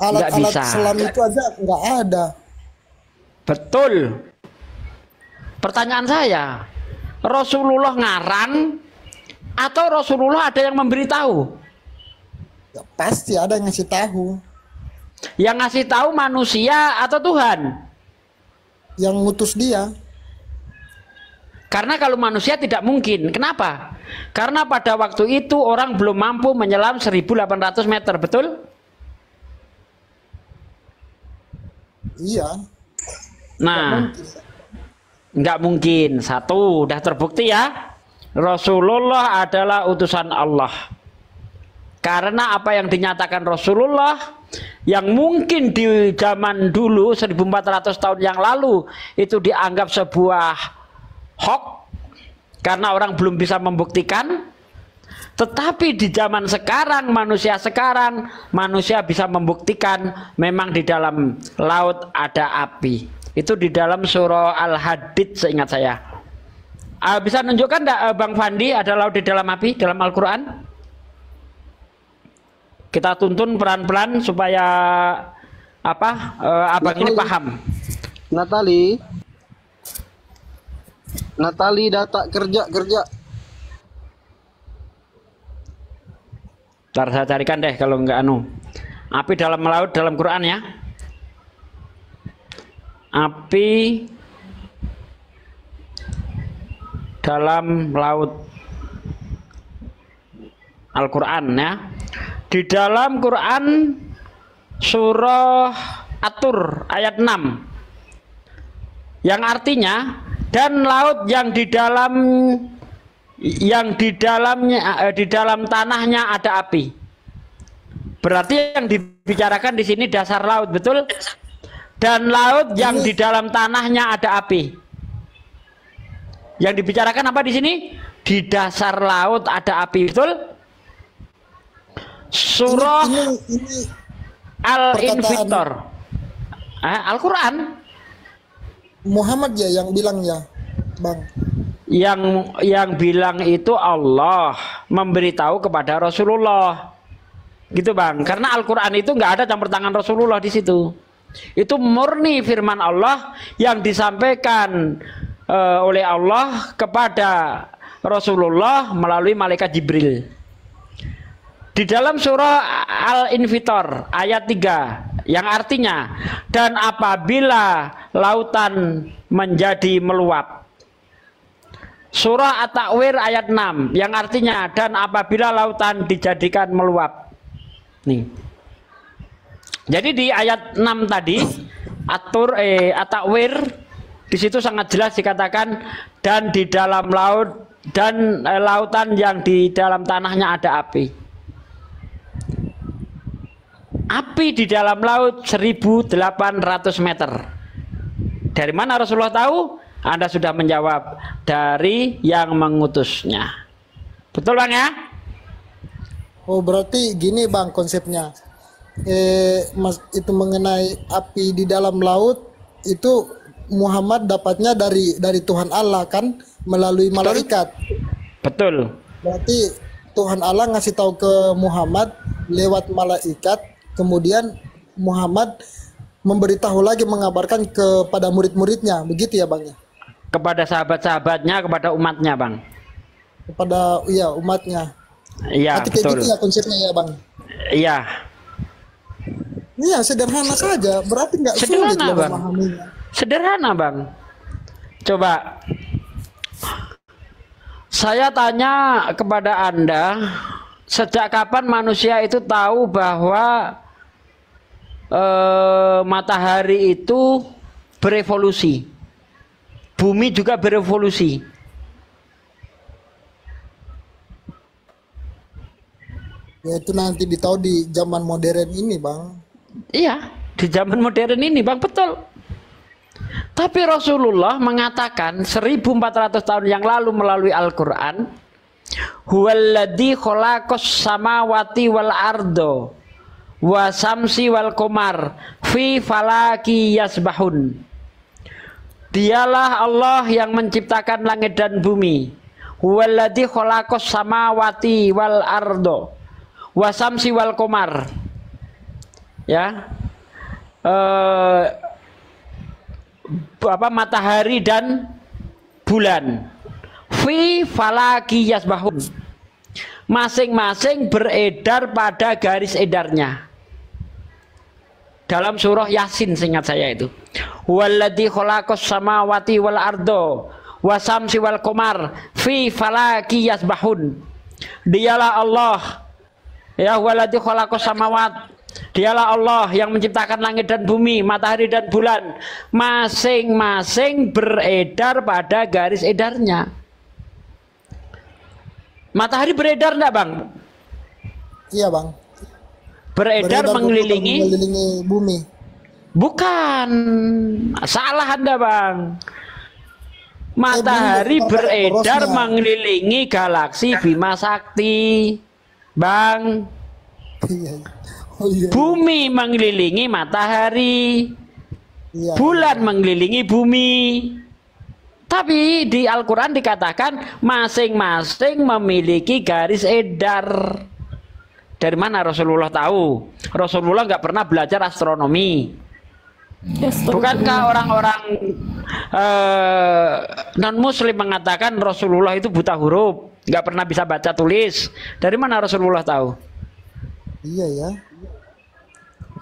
Alat-alat selam itu aja nggak ada.
Betul. Pertanyaan saya, Rasulullah ngarang atau Rasulullah ada yang memberitahu?
Ya, pasti ada yang ngasih tahu.
Yang ngasih tahu manusia atau Tuhan?
Yang ngutus dia.
Karena kalau manusia tidak mungkin. Kenapa? Karena pada waktu itu orang belum mampu menyelam 1800 meter, betul?
Iya.
Nah, nggak mungkin. Satu, udah terbukti ya. Rasulullah adalah utusan Allah. Karena apa yang dinyatakan Rasulullah, yang mungkin di zaman dulu 1400 tahun yang lalu itu dianggap sebuah hoax karena orang belum bisa membuktikan, tetapi di zaman sekarang, manusia bisa membuktikan memang di dalam laut ada api. Itu di dalam surah Al-Hadid seingat saya. Bisa nunjukkan enggak, Bang Fandi, ada laut di dalam api dalam Al-Quran? Kita tuntun pelan-pelan supaya abang ini paham.
Natali data kerja.
Ntar saya carikan deh kalau enggak api dalam laut dalam Quran ya. Api dalam laut Al-Quran ya. Di dalam Quran surah At-Tur ayat 6. Yang artinya, dan laut yang di dalam tanahnya ada api. Berarti yang dibicarakan di sini dasar laut, betul? Dan laut yang di dalam tanahnya ada api. Yang dibicarakan apa di sini? Di dasar laut ada api, betul? Surah Al-Infitor. Al-Quran.
Muhammad ya yang bilang ya, Bang.
Yang bilang itu Allah memberitahu kepada Rasulullah, gitu Bang. Karena Al-Quran itu nggak ada campur tangan Rasulullah di situ. Itu murni firman Allah yang disampaikan oleh Allah kepada Rasulullah melalui malaikat Jibril. Di dalam surah Al-Infitor ayat 3 yang artinya, dan apabila lautan menjadi meluap. Surah At-Takwir ayat 6 yang artinya, dan apabila lautan dijadikan meluap. Nih. Jadi di ayat 6 tadi At-Takwir di situ sangat jelas dikatakan, dan di dalam laut dan lautan yang di dalam tanahnya ada api. Api di dalam laut 1800 meter. Dari mana Rasulullah tahu? Anda sudah menjawab, dari yang mengutusnya. Betul Bang ya?
Oh berarti gini Bang konsepnya. Itu mengenai api di dalam laut itu Muhammad dapatnya dari Tuhan Allah kan, melalui malaikat.
Betul.
Berarti Tuhan Allah ngasih tahu ke Muhammad lewat malaikat. Kemudian Muhammad memberitahu lagi, mengabarkan kepada murid-muridnya, begitu ya Bang ya?
kepada sahabat-sahabatnya, kepada umatnya, Bang.
Kepada umatnya.
Iya,
Berarti kayak
betul.
gitu ya konsepnya ya Bang.
Iya.
Iya sederhana saja, berarti nggak sulit
Sederhana,
loh
Bang.
memahaminya.
Sederhana, Bang. Coba saya tanya kepada Anda, sejak kapan manusia itu tahu bahwa matahari itu berevolusi? Bumi juga berevolusi.
Ya itu nanti ditahu di zaman modern ini Bang.
Iya, di zaman modern ini, Bang, betul. Tapi Rasulullah mengatakan 1400 tahun yang lalu melalui Al-Quran, huwaladzi khalaqas samawati wal ardo wa samsi wal qamar fi falaki yasbahun. Dialah Allah yang menciptakan langit dan bumi. Huwaladzi khalaqas samawati wal ardo wasamsi wal komar, ya, matahari dan bulan, fi falaki yasbahun, masing-masing beredar pada garis edarnya. Dalam surah Yasin, seingat saya itu, waladzi khalaqas samawati wal ardo wasamsi wal komar fi falaki yasbahun. Dialah Allah, ya, waladzi khalaqas samawat, dialah Allah yang menciptakan langit dan bumi, matahari dan bulan, masing-masing beredar pada garis edarnya. Matahari beredar enggak, Bang?
Iya Bang.
Beredar mengelilingi
bumi.
Bukan, salah Anda, Bang. Matahari beredar mengelilingi galaksi Bima Sakti, Bang.
Oh, iya.
Bumi mengelilingi matahari,
Iya.
bulan mengelilingi bumi. Tapi di Al-Quran dikatakan masing-masing memiliki garis edar. Dari mana Rasulullah tahu? Rasulullah nggak pernah belajar astronomi. Bukankah orang-orang non-muslim mengatakan Rasulullah itu buta huruf, nggak pernah bisa baca tulis? Dari mana Rasulullah tahu?
Iya ya.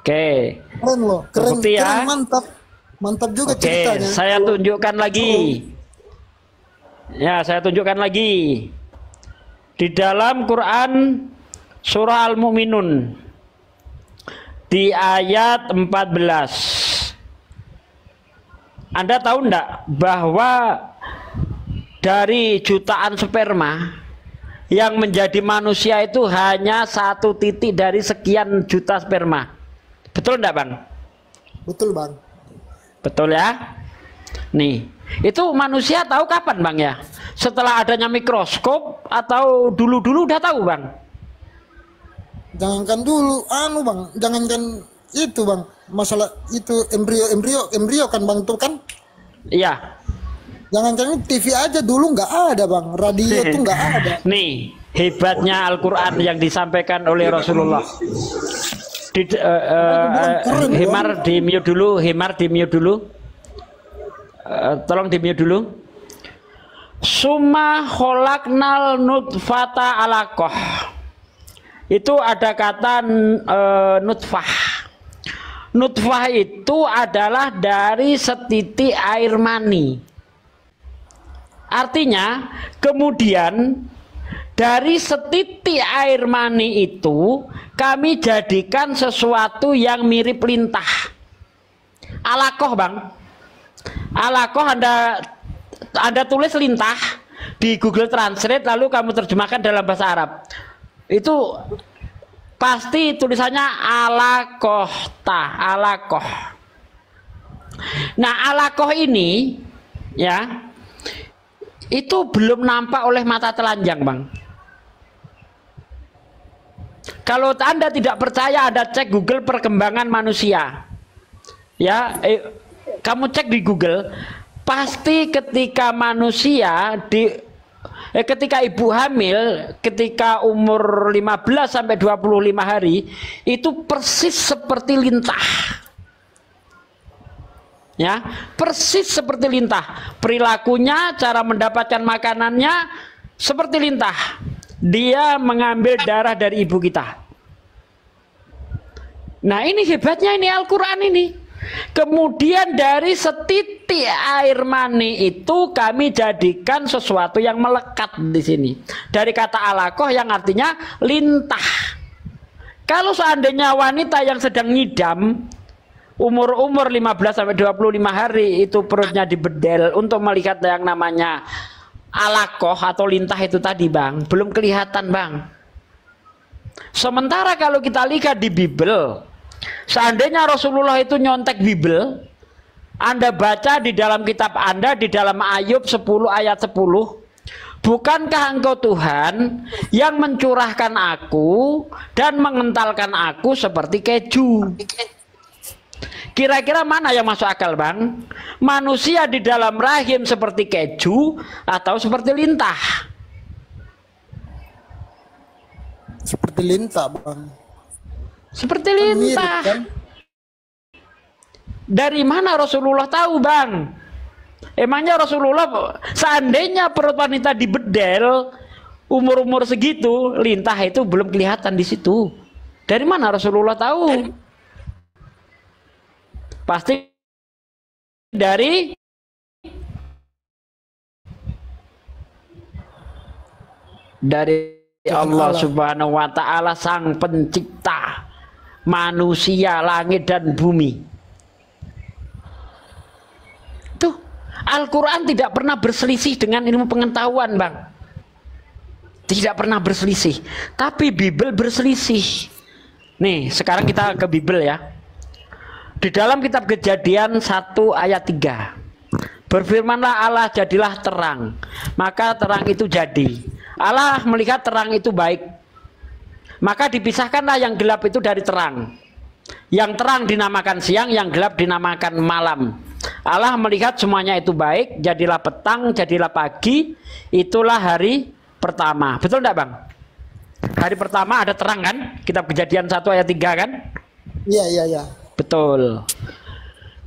Oke.
Keren loh, keren,
Bukti ya?
keren, mantap. Mantap juga
Oke,
ceritanya.
saya tunjukkan lagi. Ya, saya tunjukkan lagi. Di dalam Quran surah Al-Mu'minun di ayat 14. Anda tahu enggak bahwa dari jutaan sperma yang menjadi manusia itu hanya 1 titik dari sekian juta sperma? Betul enggak, Bang?
Betul Bang.
Betul ya? Nih, itu manusia tahu kapan, Bang, ya? Setelah adanya mikroskop atau dulu-dulu udah tahu, Bang?
Jangankan dulu, Bang, jangankan itu Bang, masalah itu embrio kan Bang tuh kan?
Iya.
Jangankan TV aja dulu nggak ada Bang, radio tuh nggak ada.
Nih, hebatnya Al-Quran yang disampaikan oleh Rasulullah. Himar di mute dulu, Himar di mute dulu. Tolong di mute dulu. Summa kholaknal nutfata alaqah. Itu ada kata nutfah. Nutfah itu adalah dari setitik air mani. Artinya kemudian dari setitik air mani itu kami jadikan sesuatu yang mirip lintah. Alaqah, Bang. Alaqah Anda tulis lintah di Google Translate lalu kamu terjemahkan dalam bahasa Arab. Itu pasti tulisannya alaqah. Nah, alaqah ini ya itu belum nampak oleh mata telanjang, Bang. Kalau Anda tidak percaya, Anda cek Google perkembangan manusia. Ya, kamu cek di Google, pasti ketika manusia ketika ibu hamil, ketika umur 15 sampai 25 hari, itu persis seperti lintah. Ya, persis seperti lintah. Perilakunya, cara mendapatkan makanannya seperti lintah. Dia mengambil darah dari ibu kita. Nah, ini hebatnya ini Al-Quran ini. Kemudian dari setitik air mani itu kami jadikan sesuatu yang melekat di sini. Dari kata alaqah yang artinya lintah. Kalau seandainya wanita yang sedang ngidam, umur 15 sampai 25 hari itu perutnya dibedel untuk melihat yang namanya alaqah atau lintah itu tadi, Bang, belum kelihatan, Bang. Sementara kalau kita lihat di Bible, seandainya Rasulullah itu nyontek Bible, Anda baca di dalam kitab Anda, di dalam Ayub 10 ayat 10, bukankah engkau Tuhan yang mencurahkan aku dan mengentalkan aku seperti keju? Kira-kira mana yang masuk akal, Bang? Manusia di dalam rahim seperti keju atau seperti lintah?
Seperti lintah, Bang.
Seperti lintah.
Mirip, kan?
Dari mana Rasulullah tahu, Bang? Emangnya Rasulullah seandainya perut wanita dibedel umur-umur segitu, lintah itu belum kelihatan di situ. Dari mana Rasulullah tahu? Pasti dari Allah Subhanahu wa taala, sang pencipta manusia, langit dan bumi. Tuh, Al-Quran tidak pernah berselisih dengan ilmu pengetahuan, Bang. Tidak pernah berselisih. Tapi Bible berselisih. Nih, sekarang kita ke Bible ya. Di dalam kitab Kejadian 1 ayat 3. Berfirmanlah Allah, jadilah terang. Maka terang itu jadi. Allah melihat terang itu baik. Maka dipisahkanlah yang gelap itu dari terang. Yang terang dinamakan siang, yang gelap dinamakan malam. Allah melihat semuanya itu baik, jadilah petang, jadilah pagi, itulah hari pertama. Betul enggak, Bang? Hari pertama ada terang kan? Kitab Kejadian 1 ayat 3 kan?
Iya.
Betul.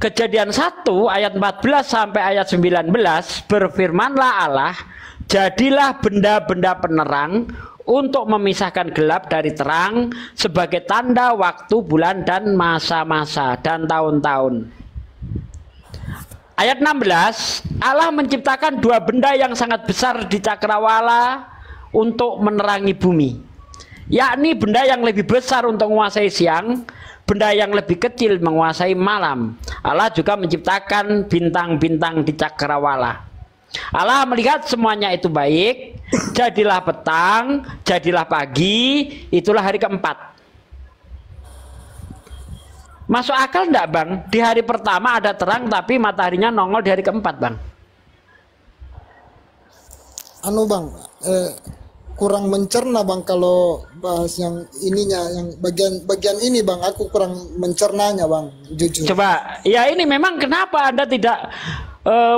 Kejadian 1 ayat 14 sampai ayat 19, berfirmanlah Allah, jadilah benda-benda penerang untuk memisahkan gelap dari terang sebagai tanda waktu, bulan, dan masa-masa dan tahun-tahun. Ayat 16, Allah menciptakan dua benda yang sangat besar di cakrawala untuk menerangi bumi, yakni benda yang lebih besar untuk menguasai siang, benda yang lebih kecil menguasai malam. Allah juga menciptakan bintang-bintang di cakrawala. Allah melihat semuanya itu baik, jadilah petang, jadilah pagi, itulah hari keempat. Masuk akal enggak, Bang? Di hari pertama ada terang tapi mataharinya nongol di hari keempat, Bang.
Bang, kurang mencerna, Bang, kalau bahas yang ininya, yang bagian ini, Bang, aku kurang mencernanya, Bang, jujur.
Coba, ya ini memang kenapa Anda tidak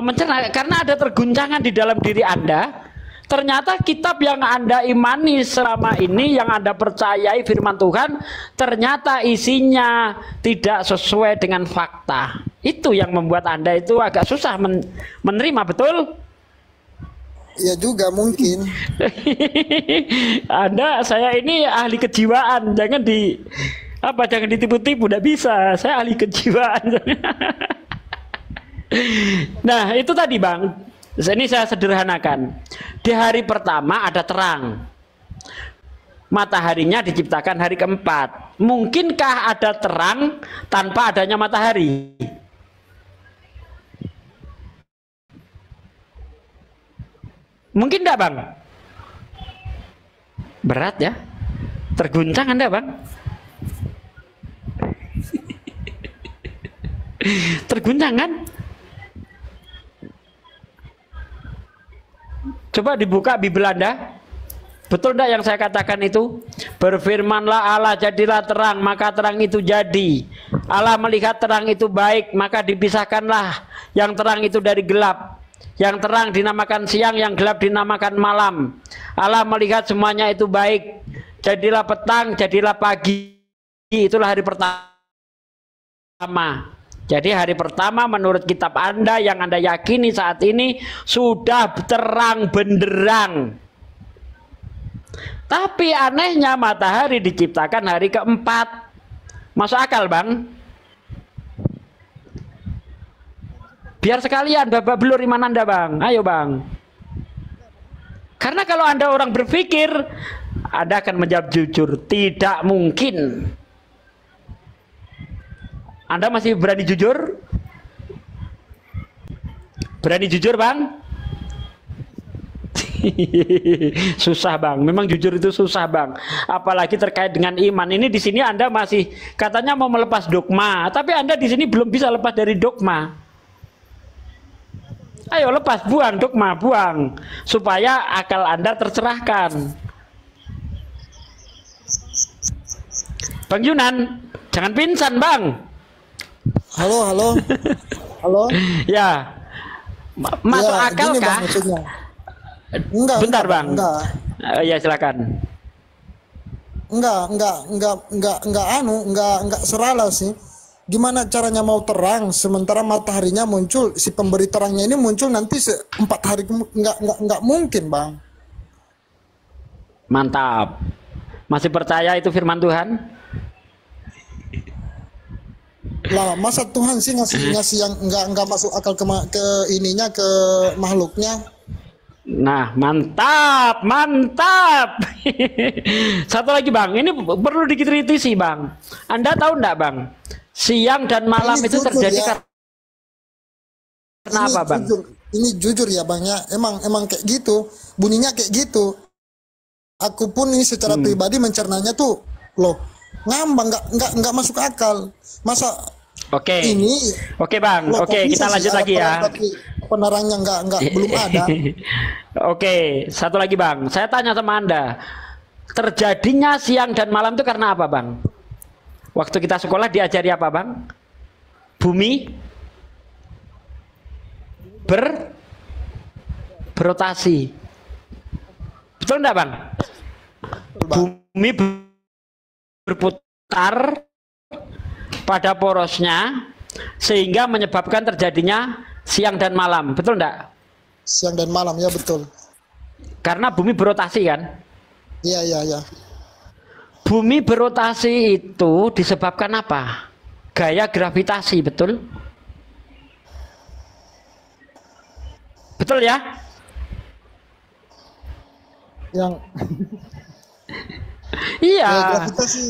mencerna? Karena ada terguncangan di dalam diri Anda. Ternyata kitab yang Anda imani selama ini, yang Anda percayai firman Tuhan, ternyata isinya tidak sesuai dengan fakta. Itu yang membuat Anda itu agak susah menerima, betul?
Ya juga mungkin.
Saya ini ahli kejiwaan, jangan ditipu-tipu, tidak bisa. Saya ahli kejiwaan. Nah, itu tadi, Bang. Ini saya sederhanakan. Di hari pertama ada terang. Mataharinya diciptakan hari keempat. Mungkinkah ada terang tanpa adanya matahari? Mungkin enggak, Bang? Berat ya? Terguncang Anda, Bang? Terguncang kan? Coba dibuka Bible Anda. Betul enggak yang saya katakan itu? Berfirmanlah Allah, jadilah terang, maka terang itu jadi. Allah melihat terang itu baik, maka dipisahkanlah yang terang itu dari gelap. Yang terang dinamakan siang, yang gelap dinamakan malam. Allah melihat semuanya itu baik. Jadilah petang, jadilah pagi. Itulah hari pertama. Jadi hari pertama menurut kitab Anda yang Anda yakini saat ini sudah terang benderang. Tapi anehnya matahari diciptakan hari keempat. Masuk akal, Bang? Biar sekalian babak belur iman Anda, Bang. Ayo, Bang. Karena kalau Anda orang berpikir, Anda akan menjawab jujur. Tidak mungkin. Anda masih berani jujur? Berani jujur, Bang? Susah, Bang. Memang jujur itu susah, Bang. Apalagi terkait dengan iman. Ini di sini Anda masih katanya mau melepas dogma, tapi Anda di sini belum bisa lepas dari dogma. Ayo lepas, buang dogma, buang, supaya akal Anda tercerahkan. Bang Yunan, jangan pingsan, Bang.
Halo, halo. Halo.
Ya. Masuk
Ya,
akal
gini, Bang,
kah?
maksudnya. Enggak,
Bentar,
enggak,
Bang.
Enggak.
Ya, silakan.
Enggak serala sih. Gimana caranya mau terang sementara mataharinya muncul, si pemberi terangnya ini muncul nanti 4 hari enggak mungkin, Bang.
Mantap. Masih percaya itu firman Tuhan?
Lah, masa Tuhan sih ngasih yang enggak masuk akal ke ininya, ke makhluknya.
Nah, mantap, mantap. Satu lagi, Bang, ini perlu dikritisi, Bang. Anda tahu enggak, Bang? Siang dan malam
Ini
itu
jujur
terjadi
ya.
karena apa, Bang?
Ini jujur ya, Bang ya. Emang kayak gitu. Bunyinya kayak gitu. Aku pun ini secara pribadi mencernanya tuh, loh, ngambang, enggak masuk akal. Masa
Oke.
ini
Oke, Bang.
loh,
Oke,
kok
kita
bisa
lanjut
sih
lagi ya.
Penerangnya enggak belum ada.
Oke, satu lagi, Bang. Saya tanya sama Anda. Terjadinya siang dan malam itu karena apa, Bang? Waktu kita sekolah diajari apa, Bang? Bumi berotasi. Betul enggak, Bang? Bumi berputar pada porosnya sehingga menyebabkan terjadinya siang dan malam. Betul enggak?
Siang dan malam, ya betul.
Karena bumi berotasi kan?
Iya.
Bumi berotasi itu disebabkan apa? Gaya gravitasi, betul? Betul ya?
Yang
Iya.
gravitasi.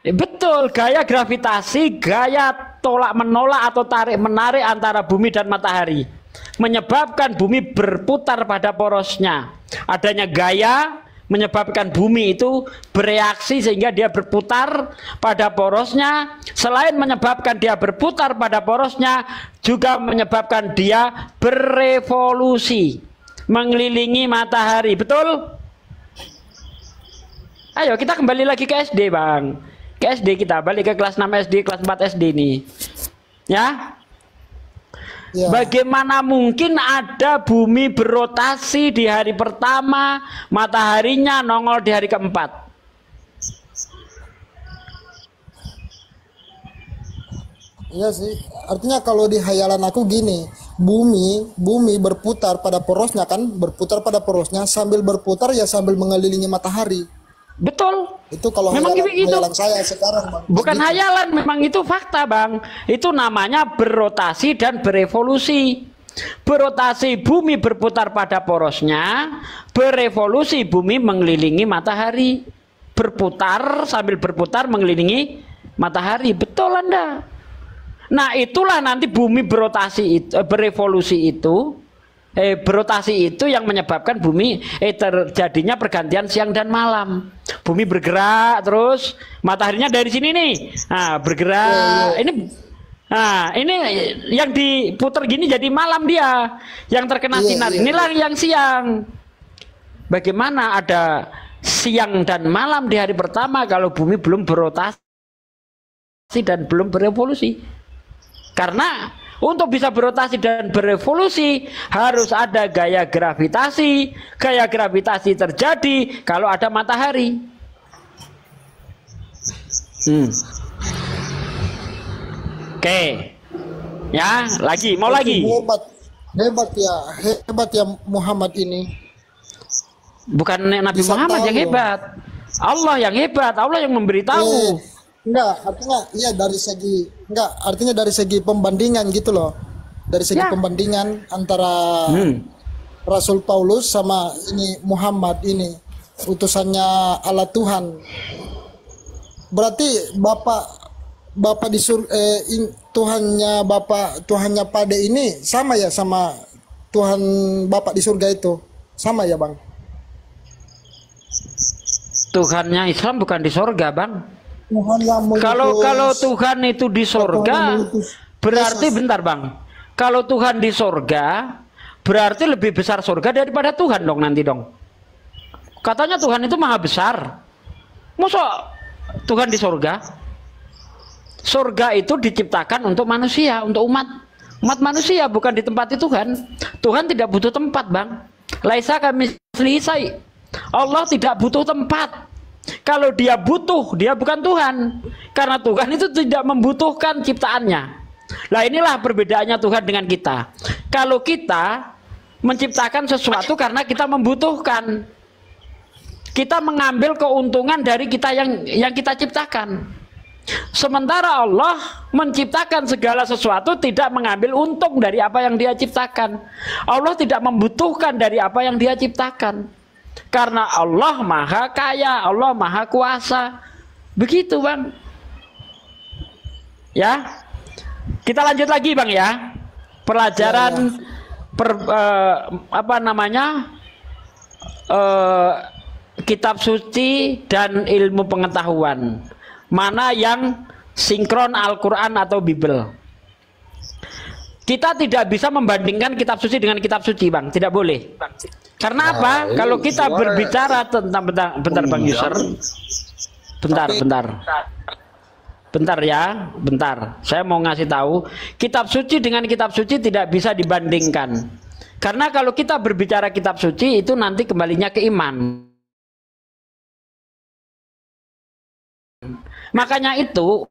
Betul, gaya gravitasi, gaya tolak menolak atau tarik menarik antara bumi dan matahari menyebabkan bumi berputar pada porosnya. Adanya gaya menyebabkan bumi itu bereaksi sehingga dia berputar pada porosnya. Selain menyebabkan dia berputar pada porosnya, juga menyebabkan dia berevolusi mengelilingi matahari. Betul? Ayo kita kembali lagi ke SD, Bang. Ke SD kita, balik ke kelas 6 SD, kelas 4 SD nih. Ya?
Ya.
Bagaimana mungkin ada bumi berotasi di hari pertama, mataharinya nongol di hari keempat?
Iya sih. Artinya kalau di hayalan aku gini, bumi berputar pada porosnya kan, berputar pada porosnya sambil berputar ya sambil mengelilingi matahari.
Betul.
Itu kalau
memang
hayalan saya sekarang, Bang.
Bukan
Begitu.
hayalan, memang itu fakta, Bang. Itu namanya berotasi dan berevolusi. Berotasi bumi berputar pada porosnya, berevolusi bumi mengelilingi matahari. Berputar sambil berputar mengelilingi matahari. Betul Anda. Nah, itulah nanti bumi berotasi itu, berevolusi itu, berotasi itu yang menyebabkan bumi terjadinya pergantian siang dan malam. Bumi bergerak terus, mataharinya dari sini nih, nah bergerak. Ini yang diputar gini jadi malam dia, yang terkena sinar. Inilah yang siang. Bagaimana ada siang dan malam di hari pertama kalau bumi belum berotasi dan belum berevolusi? Karena untuk bisa berotasi dan berevolusi harus ada gaya gravitasi. Gaya gravitasi terjadi kalau ada matahari. Oke. Ya, mau lagi.
Hebat ya Muhammad ini.
Bukan Nabi
Bisa
Muhammad
tahu
yang hebat. Allah yang hebat, Allah yang memberitahu.
Artinya dari segi pembandingan gitu loh. Dari segi pembandingan antara Rasul Paulus sama ini Muhammad ini, utusannya Allah Tuhan. Berarti Bapak di Tuhannya Pade ini sama ya sama Tuhan Bapak di surga itu? Sama ya, Bang?
Tuhannya Islam bukan di surga, Bang.
Tuhan yang
Kalau Tuhan itu di surga, berarti bentar, Bang. Kalau Tuhan di surga, berarti lebih besar surga daripada Tuhan dong nanti dong. Katanya Tuhan itu maha besar. Masa Tuhan di surga? Surga itu diciptakan untuk manusia, untuk umat manusia, bukan ditempati Tuhan. Tuhan tidak butuh tempat, Bang. Laisa kamitslihi syai'. Allah tidak butuh tempat. Kalau dia butuh, dia bukan Tuhan. Karena Tuhan itu tidak membutuhkan ciptaannya. Nah, inilah perbedaannya Tuhan dengan kita. Kalau kita menciptakan sesuatu karena kita membutuhkan, kita mengambil keuntungan dari kita yang kita ciptakan. Sementara Allah menciptakan segala sesuatu tidak mengambil untung dari apa yang dia ciptakan. Allah tidak membutuhkan dari apa yang dia ciptakan. Karena Allah maha kaya, Allah maha kuasa. Begitu, Bang. Ya. Kita lanjut lagi, Bang, ya. Pelajaran kitab suci dan ilmu pengetahuan. Mana yang sinkron Al-Quran atau Bible. Kita tidak bisa membandingkan kitab suci dengan kitab suci, Bang. Tidak boleh. Karena apa? Kalau kita berbicara tentang bentar Bang User. Bentar ya, bentar. Saya mau ngasih tahu, kitab suci dengan kitab suci tidak bisa dibandingkan. Karena kalau kita berbicara kitab suci itu nanti kembalinya ke iman. Makanya itu,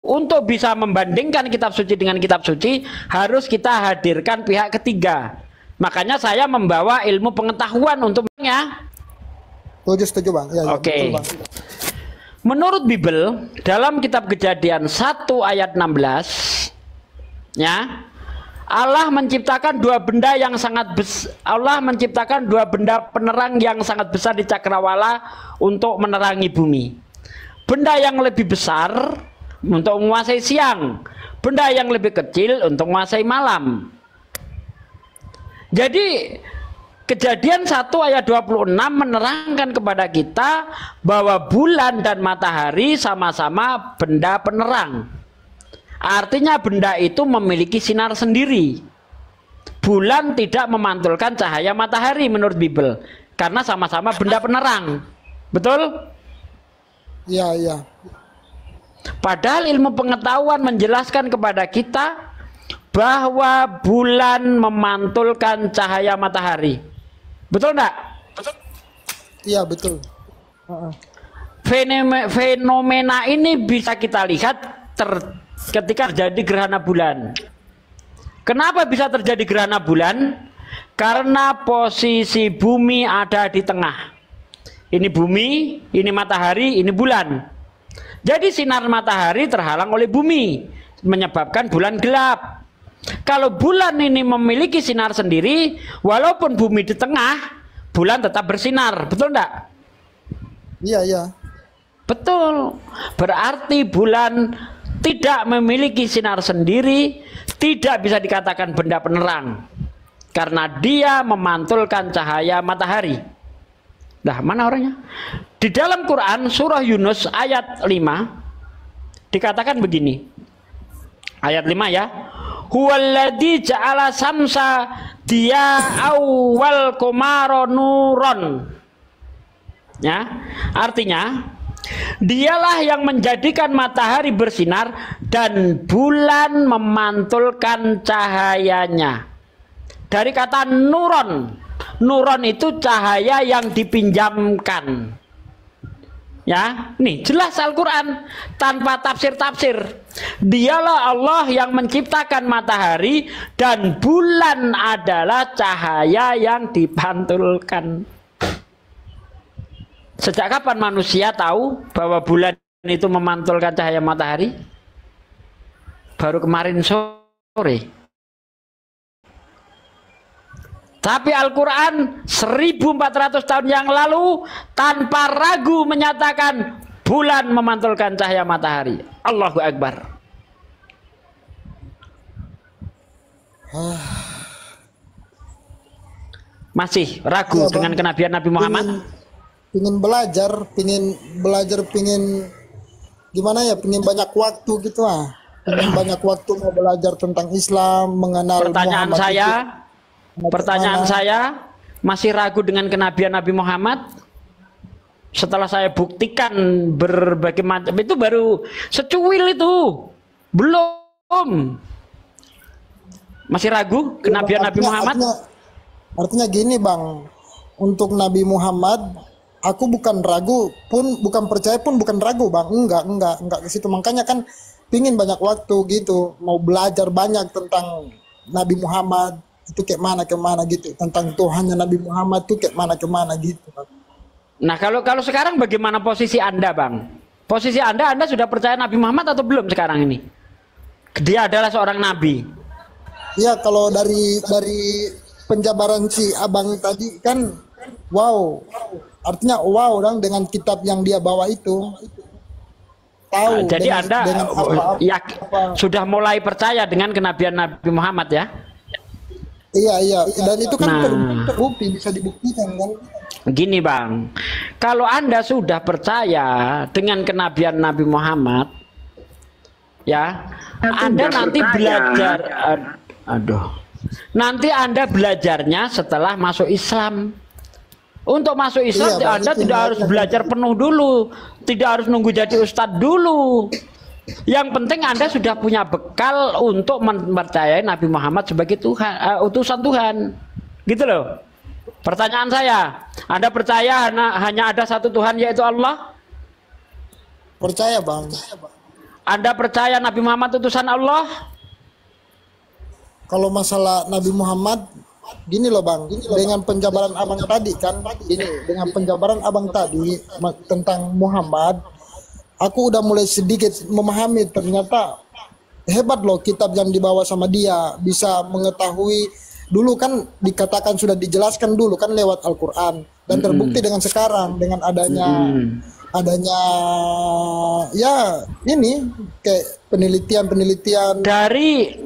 untuk bisa membandingkan kitab suci dengan kitab suci harus kita hadirkan pihak ketiga. Makanya saya membawa ilmu pengetahuan untuk
Setuju, Bang. Ya,
Oke.
Betul, Bang.
Menurut Bible dalam kitab Kejadian 1 ayat 16, ya, Allah menciptakan dua benda yang sangat besar. Allah menciptakan dua benda penerang yang sangat besar di cakrawala untuk menerangi bumi. Benda yang lebih besar untuk menguasai siang, benda yang lebih kecil untuk menguasai malam. Jadi Kejadian 1 ayat 26 menerangkan kepada kita bahwa bulan dan matahari sama-sama benda penerang. Artinya benda itu memiliki sinar sendiri. Bulan tidak memantulkan cahaya matahari menurut Bible karena sama-sama benda penerang. Betul?
Iya.
Padahal ilmu pengetahuan menjelaskan kepada kita bahwa bulan memantulkan cahaya matahari. Betul enggak?
Iya, betul.
Fenomena ini bisa kita lihat ketika terjadi gerhana bulan. Kenapa bisa terjadi gerhana bulan? Karena posisi bumi ada di tengah. Ini bumi, ini matahari, ini bulan. Jadi sinar matahari terhalang oleh bumi, menyebabkan bulan gelap. Kalau bulan ini memiliki sinar sendiri, walaupun bumi di tengah, bulan tetap bersinar. Betul enggak?
Iya.
Betul. Berarti bulan tidak memiliki sinar sendiri, tidak bisa dikatakan benda penerang. Karena dia memantulkan cahaya matahari. Nah, mana orangnya? Di dalam Quran surah Yunus ayat 5 dikatakan begini. Ayat 5 ya. Huwallazi ja'ala samsa dia awal qamara nuron. Ya, artinya dialah yang menjadikan matahari bersinar dan bulan memantulkan cahayanya. Dari kata nuron. Nuron itu cahaya yang dipinjamkan. Ya, nih jelas Al-Quran tanpa tafsir-tafsir. Dialah Allah yang menciptakan matahari dan bulan adalah cahaya yang dipantulkan. Sejak kapan manusia tahu bahwa bulan itu memantulkan cahaya matahari? Baru kemarin sore. Tapi Al-Quran 1400 tahun yang lalu tanpa ragu menyatakan bulan memantulkan cahaya matahari. Allahu Akbar. Masih ragu dengan kenabian Nabi Muhammad?
Pingin belajar, pingin gimana ya, pingin banyak waktu gitu Pingin banyak waktu mau belajar tentang Islam, mengenal
Pertanyaan
Muhammad
saya,
itu.
Pertanyaan saya, masih ragu dengan kenabian Nabi Muhammad? Setelah saya buktikan berbagai macam, itu baru secuil itu. Belum. Masih ragu kenabian Nabi Muhammad?
Artinya gini Bang, untuk Nabi Muhammad, aku bukan ragu pun, bukan percaya pun, bukan ragu Bang. Enggak ke situ. Makanya kan pingin banyak waktu gitu, mau belajar banyak tentang Nabi Muhammad. Itu kayak mana gitu, tentang Tuhannya Nabi Muhammad itu kayak mana gitu.
Nah kalau sekarang bagaimana posisi Anda Bang? Posisi Anda sudah percaya Nabi Muhammad atau belum sekarang ini? Dia adalah seorang Nabi.
Ya kalau dari penjabaran si Abang tadi kan wow, artinya wow dong dengan kitab yang dia bawa itu. Tahu.
Jadi Anda sudah mulai percaya dengan kenabian Nabi Muhammad ya?
Iya, dan itu kan terbukti, bisa dibuktikan kan.
Gini Bang, kalau Anda sudah percaya dengan kenabian Nabi Muhammad, ya, Anda nanti belajar, nanti Anda belajarnya setelah masuk Islam. Untuk masuk Islam, Anda tidak harus belajar penuh dulu, tidak harus nunggu jadi ustadz dulu. Yang penting Anda sudah punya bekal untuk mempercayai Nabi Muhammad sebagai Tuhan, utusan Tuhan, gitu loh. Pertanyaan saya, Anda percaya hanya ada satu Tuhan yaitu Allah?
Percaya Bang.
Anda percaya Nabi Muhammad utusan Allah?
Kalau masalah Nabi Muhammad, gini loh Bang, dengan penjabaran Abang tadi kan, dengan penjabaran Abang tadi tentang Muhammad, aku udah mulai sedikit memahami ternyata hebat loh kitab yang dibawa sama dia, bisa mengetahui. Dulu kan dikatakan sudah dijelaskan dulu kan lewat Al-Quran, dan terbukti dengan sekarang dengan adanya ya ini kayak penelitian
dari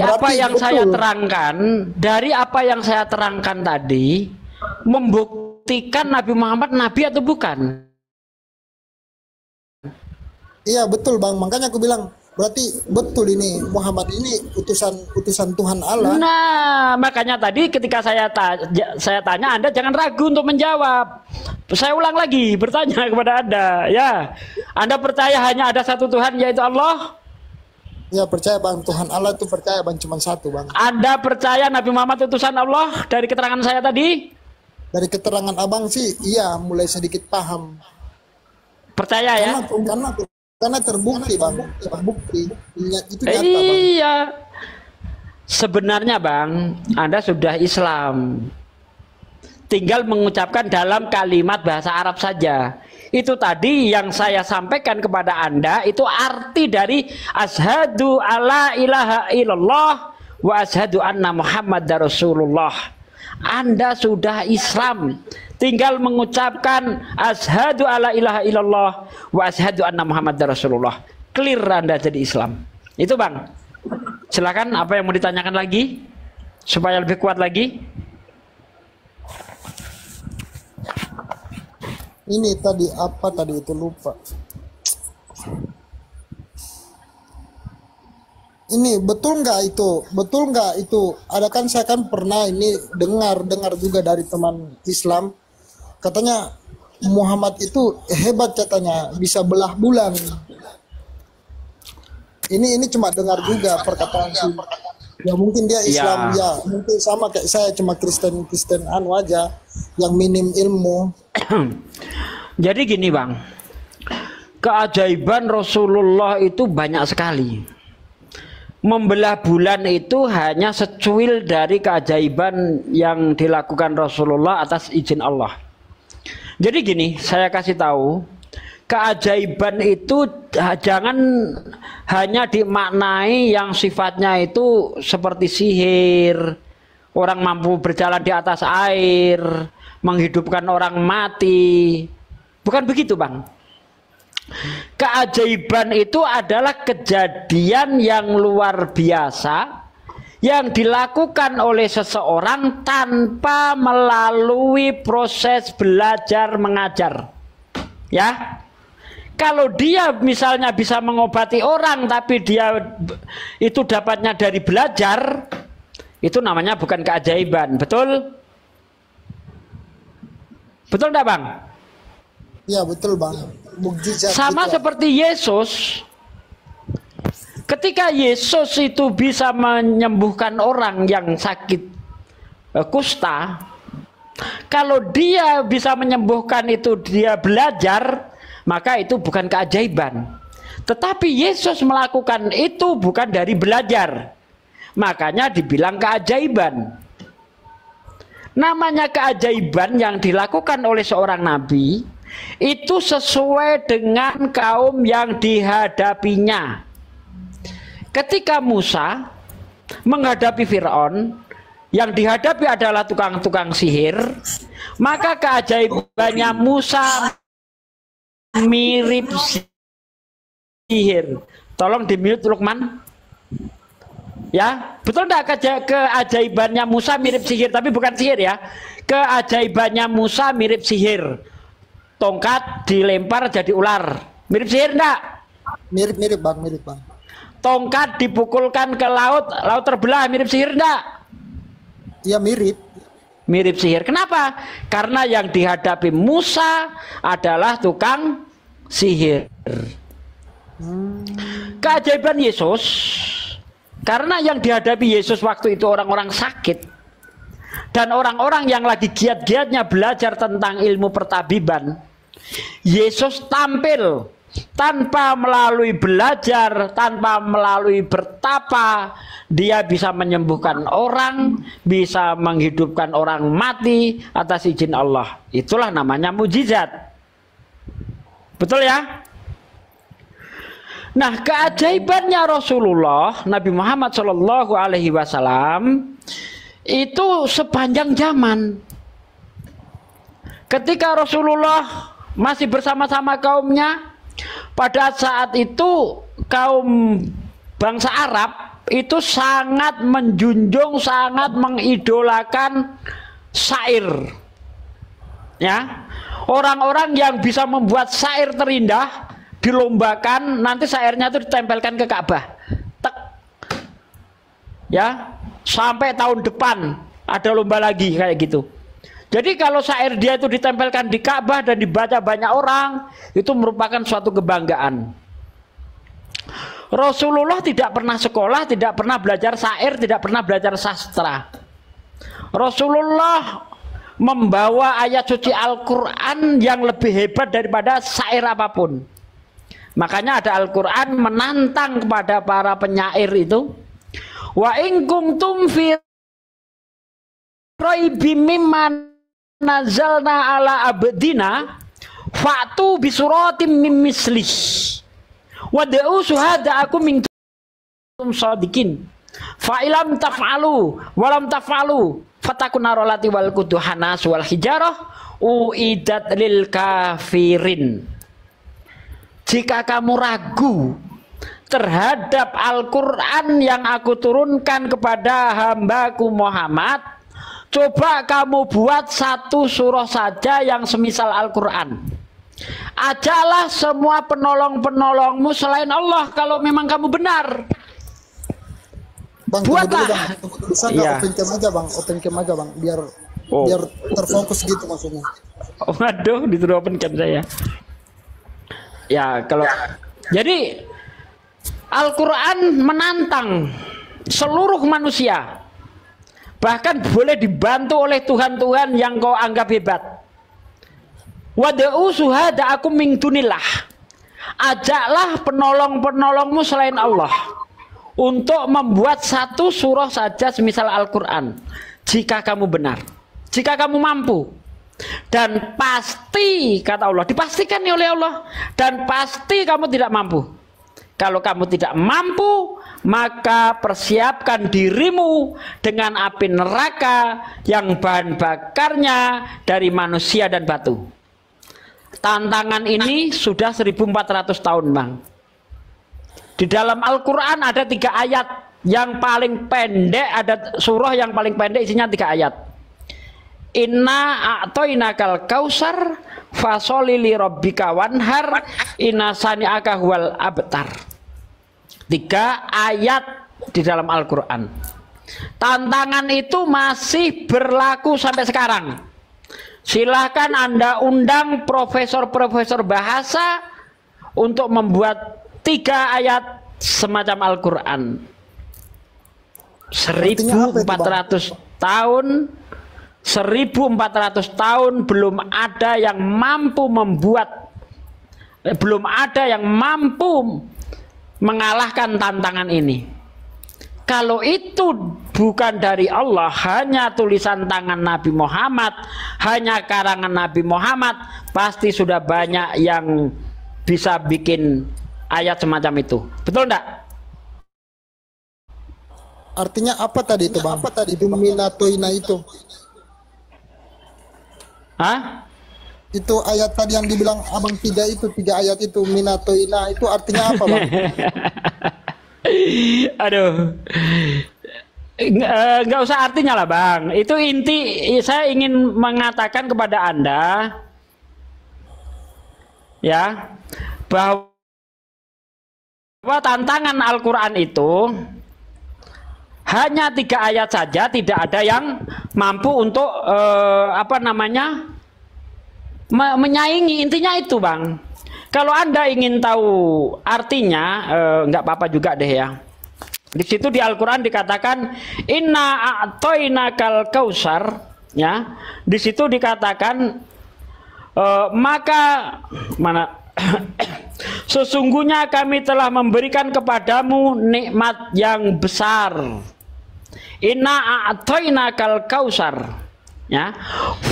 apa yang betul. Dari apa yang saya terangkan tadi membuktikan Nabi Muhammad nabi atau bukan?
Iya betul Bang, makanya aku bilang berarti betul ini Muhammad ini utusan Tuhan Allah.
Nah, makanya tadi ketika saya tanya Anda jangan ragu untuk menjawab. Saya ulang lagi bertanya kepada Anda, ya. Anda percaya hanya ada satu Tuhan yaitu Allah?
Ya percaya Bang, Tuhan Allah itu percaya Bang, cuma satu Bang.
Anda percaya Nabi Muhammad utusan Allah dari keterangan saya tadi?
Dari keterangan Abang sih iya mulai sedikit paham.
Percaya ya?
Karena terbukti Bang, terbukti itu nyata Bang.
Iya. Sebenarnya Bang, Anda sudah Islam. Tinggal mengucapkan dalam kalimat bahasa Arab saja. Itu tadi yang saya sampaikan kepada Anda, itu arti dari asyhadu alla ilaha illallah wa asyhadu anna Muhammadar Rasulullah. Anda sudah Islam. Tinggal mengucapkan asyhadu alla ilaha illallah wa asyhadu anna Muhammadar Rasulullah. Clear Anda jadi Islam. Itu Bang. Silakan apa yang mau ditanyakan lagi supaya lebih kuat lagi.
Ini tadi apa tadi itu lupa. Ini betul nggak itu? Betul nggak itu? Ada kan saya kan pernah ini dengar juga dari teman Islam. Katanya Muhammad itu hebat katanya, bisa belah bulan. Ini cuma dengar juga perkataan sih. Ya mungkin dia Islam ya, mungkin sama kayak saya cuma Kristen aja yang minim ilmu.
Jadi gini Bang, keajaiban Rasulullah itu banyak sekali. Membelah bulan itu hanya secuil dari keajaiban yang dilakukan Rasulullah atas izin Allah. Jadi gini, saya kasih tahu, keajaiban itu jangan hanya dimaknai yang sifatnya itu seperti sihir, orang mampu berjalan di atas air, menghidupkan orang mati. Bukan begitu, Bang. Keajaiban itu adalah kejadian yang luar biasa yang dilakukan oleh seseorang tanpa melalui proses belajar mengajar. Ya. Kalau dia misalnya bisa mengobati orang tapi dia itu dapatnya dari belajar, itu namanya bukan keajaiban. Betul? Betul enggak, Bang?
Ya betul, Bang. Mukjizat
sama
gitu.
Seperti Yesus. Ketika Yesus itu bisa menyembuhkan orang yang sakit kusta, kalau dia bisa menyembuhkan itu dia belajar, maka itu bukan keajaiban. Tetapi Yesus melakukan itu bukan dari belajar, makanya dibilang keajaiban. Namanya keajaiban yang dilakukan oleh seorang nabi itu sesuai dengan kaum yang dihadapinya. Ketika Musa menghadapi Fir'aun, yang dihadapi adalah tukang-tukang sihir, maka keajaibannya Musa mirip sihir. Tolong di-mute Lukman. Ya, betul enggak keajaibannya Musa mirip sihir, tapi bukan sihir ya. Keajaibannya Musa mirip sihir. Tongkat dilempar jadi ular. Mirip sihir enggak?
Mirip-mirip, Bang, mirip, Bang.
Tongkat dipukulkan ke laut, laut terbelah, mirip sihir enggak?
Iya, mirip.
Mirip sihir. Kenapa? Karena yang dihadapi Musa adalah tukang sihir. Keajaiban Yesus, karena yang dihadapi Yesus waktu itu orang-orang sakit dan orang-orang yang lagi giat-giatnya belajar tentang ilmu pertabiban, Yesus tampil tanpa melalui belajar, tanpa melalui bertapa, dia bisa menyembuhkan orang, bisa menghidupkan orang mati atas izin Allah. Itulah namanya mujizat. Betul ya? Nah, keajaibannya Rasulullah Nabi Muhammad SAW itu sepanjang zaman. Ketika Rasulullah masih bersama-sama kaumnya, pada saat itu kaum bangsa Arab itu sangat menjunjung, sangat mengidolakan syair. Ya, orang-orang yang bisa membuat syair terindah dilombakan, nanti syairnya itu ditempelkan ke Ka'bah. Tek. Ya, sampai tahun depan ada lomba lagi kayak gitu. Jadi kalau syair dia itu ditempelkan di Ka'bah dan dibaca banyak orang, itu merupakan suatu kebanggaan. Rasulullah tidak pernah sekolah, tidak pernah belajar syair, tidak pernah belajar sastra. Rasulullah membawa ayat suci Al-Quran yang lebih hebat daripada syair apapun. Makanya ada Al-Quran menantang kepada para penyair itu, wa in kuntum fi raibim mimman nazalna ala abdina fa'tu bisuratim mim mislih wada'u syuhada'akum min kuntum shadiqin fa ilam taf'alu walam taf'alu fatakun narolati wal kuduhanas wal hijarah uidat lil kafirin. Jika kamu ragu terhadap Al-Quran yang aku turunkan kepada hambaku Muhammad, coba kamu buat satu surah saja yang semisal Al-Quran. Ajalah semua penolong-penolongmu selain Allah kalau memang kamu benar.
Bang,
buatlah.
Bisa nggak open cam aja, Bang? Open cam aja, Bang, biar terfokus gitu maksudnya.
Oh, aduh, dituduh open cam saya. Ya, kalau jadi Al-Quran menantang seluruh manusia, bahkan boleh dibantu oleh Tuhan-Tuhan yang kau anggap hebat. Wada'u syuhada'akum min dunillah. ajaklah penolong-penolongmu selain Allah untuk membuat satu surah saja semisal Al-Quran, jika kamu benar, jika kamu mampu. Dan pasti, kata Allah, dipastikan oleh Allah, dan pasti kamu tidak mampu. Kalau kamu tidak mampu, maka persiapkan dirimu dengan api neraka yang bahan bakarnya dari manusia dan batu. Tantangan ini sudah 1400 tahun, Bang. Di dalam Al-Quran ada 3 ayat yang paling pendek, ada surah yang paling pendek isinya 3 ayat. Inna a'toinakal kausar fasoli li rabbika wanhar inna sani'aka huwal abtar. 3 ayat di dalam Al-Quran. Tantangan itu masih berlaku sampai sekarang. Silahkan Anda undang profesor-profesor bahasa untuk membuat 3 ayat semacam Al-Quran. 1400 tahun, 1400 tahun belum ada yang mampu membuat, belum ada yang mampu mengalahkan tantangan ini. Kalau itu bukan dari Allah, hanya tulisan tangan Nabi Muhammad, hanya karangan Nabi Muhammad, pasti sudah banyak yang bisa bikin ayat semacam itu. Betul enggak?
Artinya apa tadi itu, Bang? Apa tadi itu minatoina itu?
Hah?
Itu ayat tadi yang dibilang Abang 3 itu, 3 ayat itu minatoina itu artinya apa, Bang?
Aduh, nggak usah artinya lah, Bang. Itu inti, saya ingin mengatakan kepada Anda, ya, bahwa tantangan Al-Quran itu hanya 3 ayat saja, tidak ada yang mampu untuk menyaingi. Intinya itu, Bang. Kalau Anda ingin tahu artinya, nggak apa-apa juga deh ya. Di situ di Al-Quran dikatakan Inna a'toinakal kausar, ya. Di situ dikatakan maka mana sesungguhnya kami telah memberikan kepadamu nikmat yang besar. Inna a'toinakal kausar, ya.